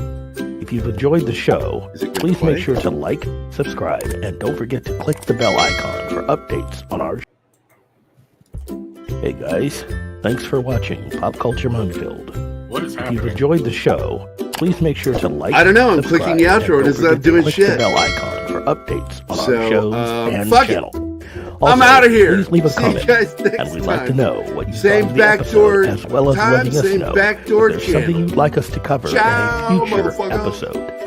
If you've enjoyed the show, please make sure to like, subscribe, and don't forget to click the bell icon for updates on our show. Hey guys, thanks for watching Pop Culture Munfield. What is happening? If you've enjoyed the show, please make sure to like. I don't know. I'm clicking the outro and it's not doing shit. Click the bell icon for updates on our shows and fuck channel. Also, I'm out of here. Please leave a See comment, you guys next and we'd like to know what you same thought of the backdoor episode, as well as time, letting us same know backdoor if there's something channel. you'd like us to cover Ciao, in a future motherfucker. episode.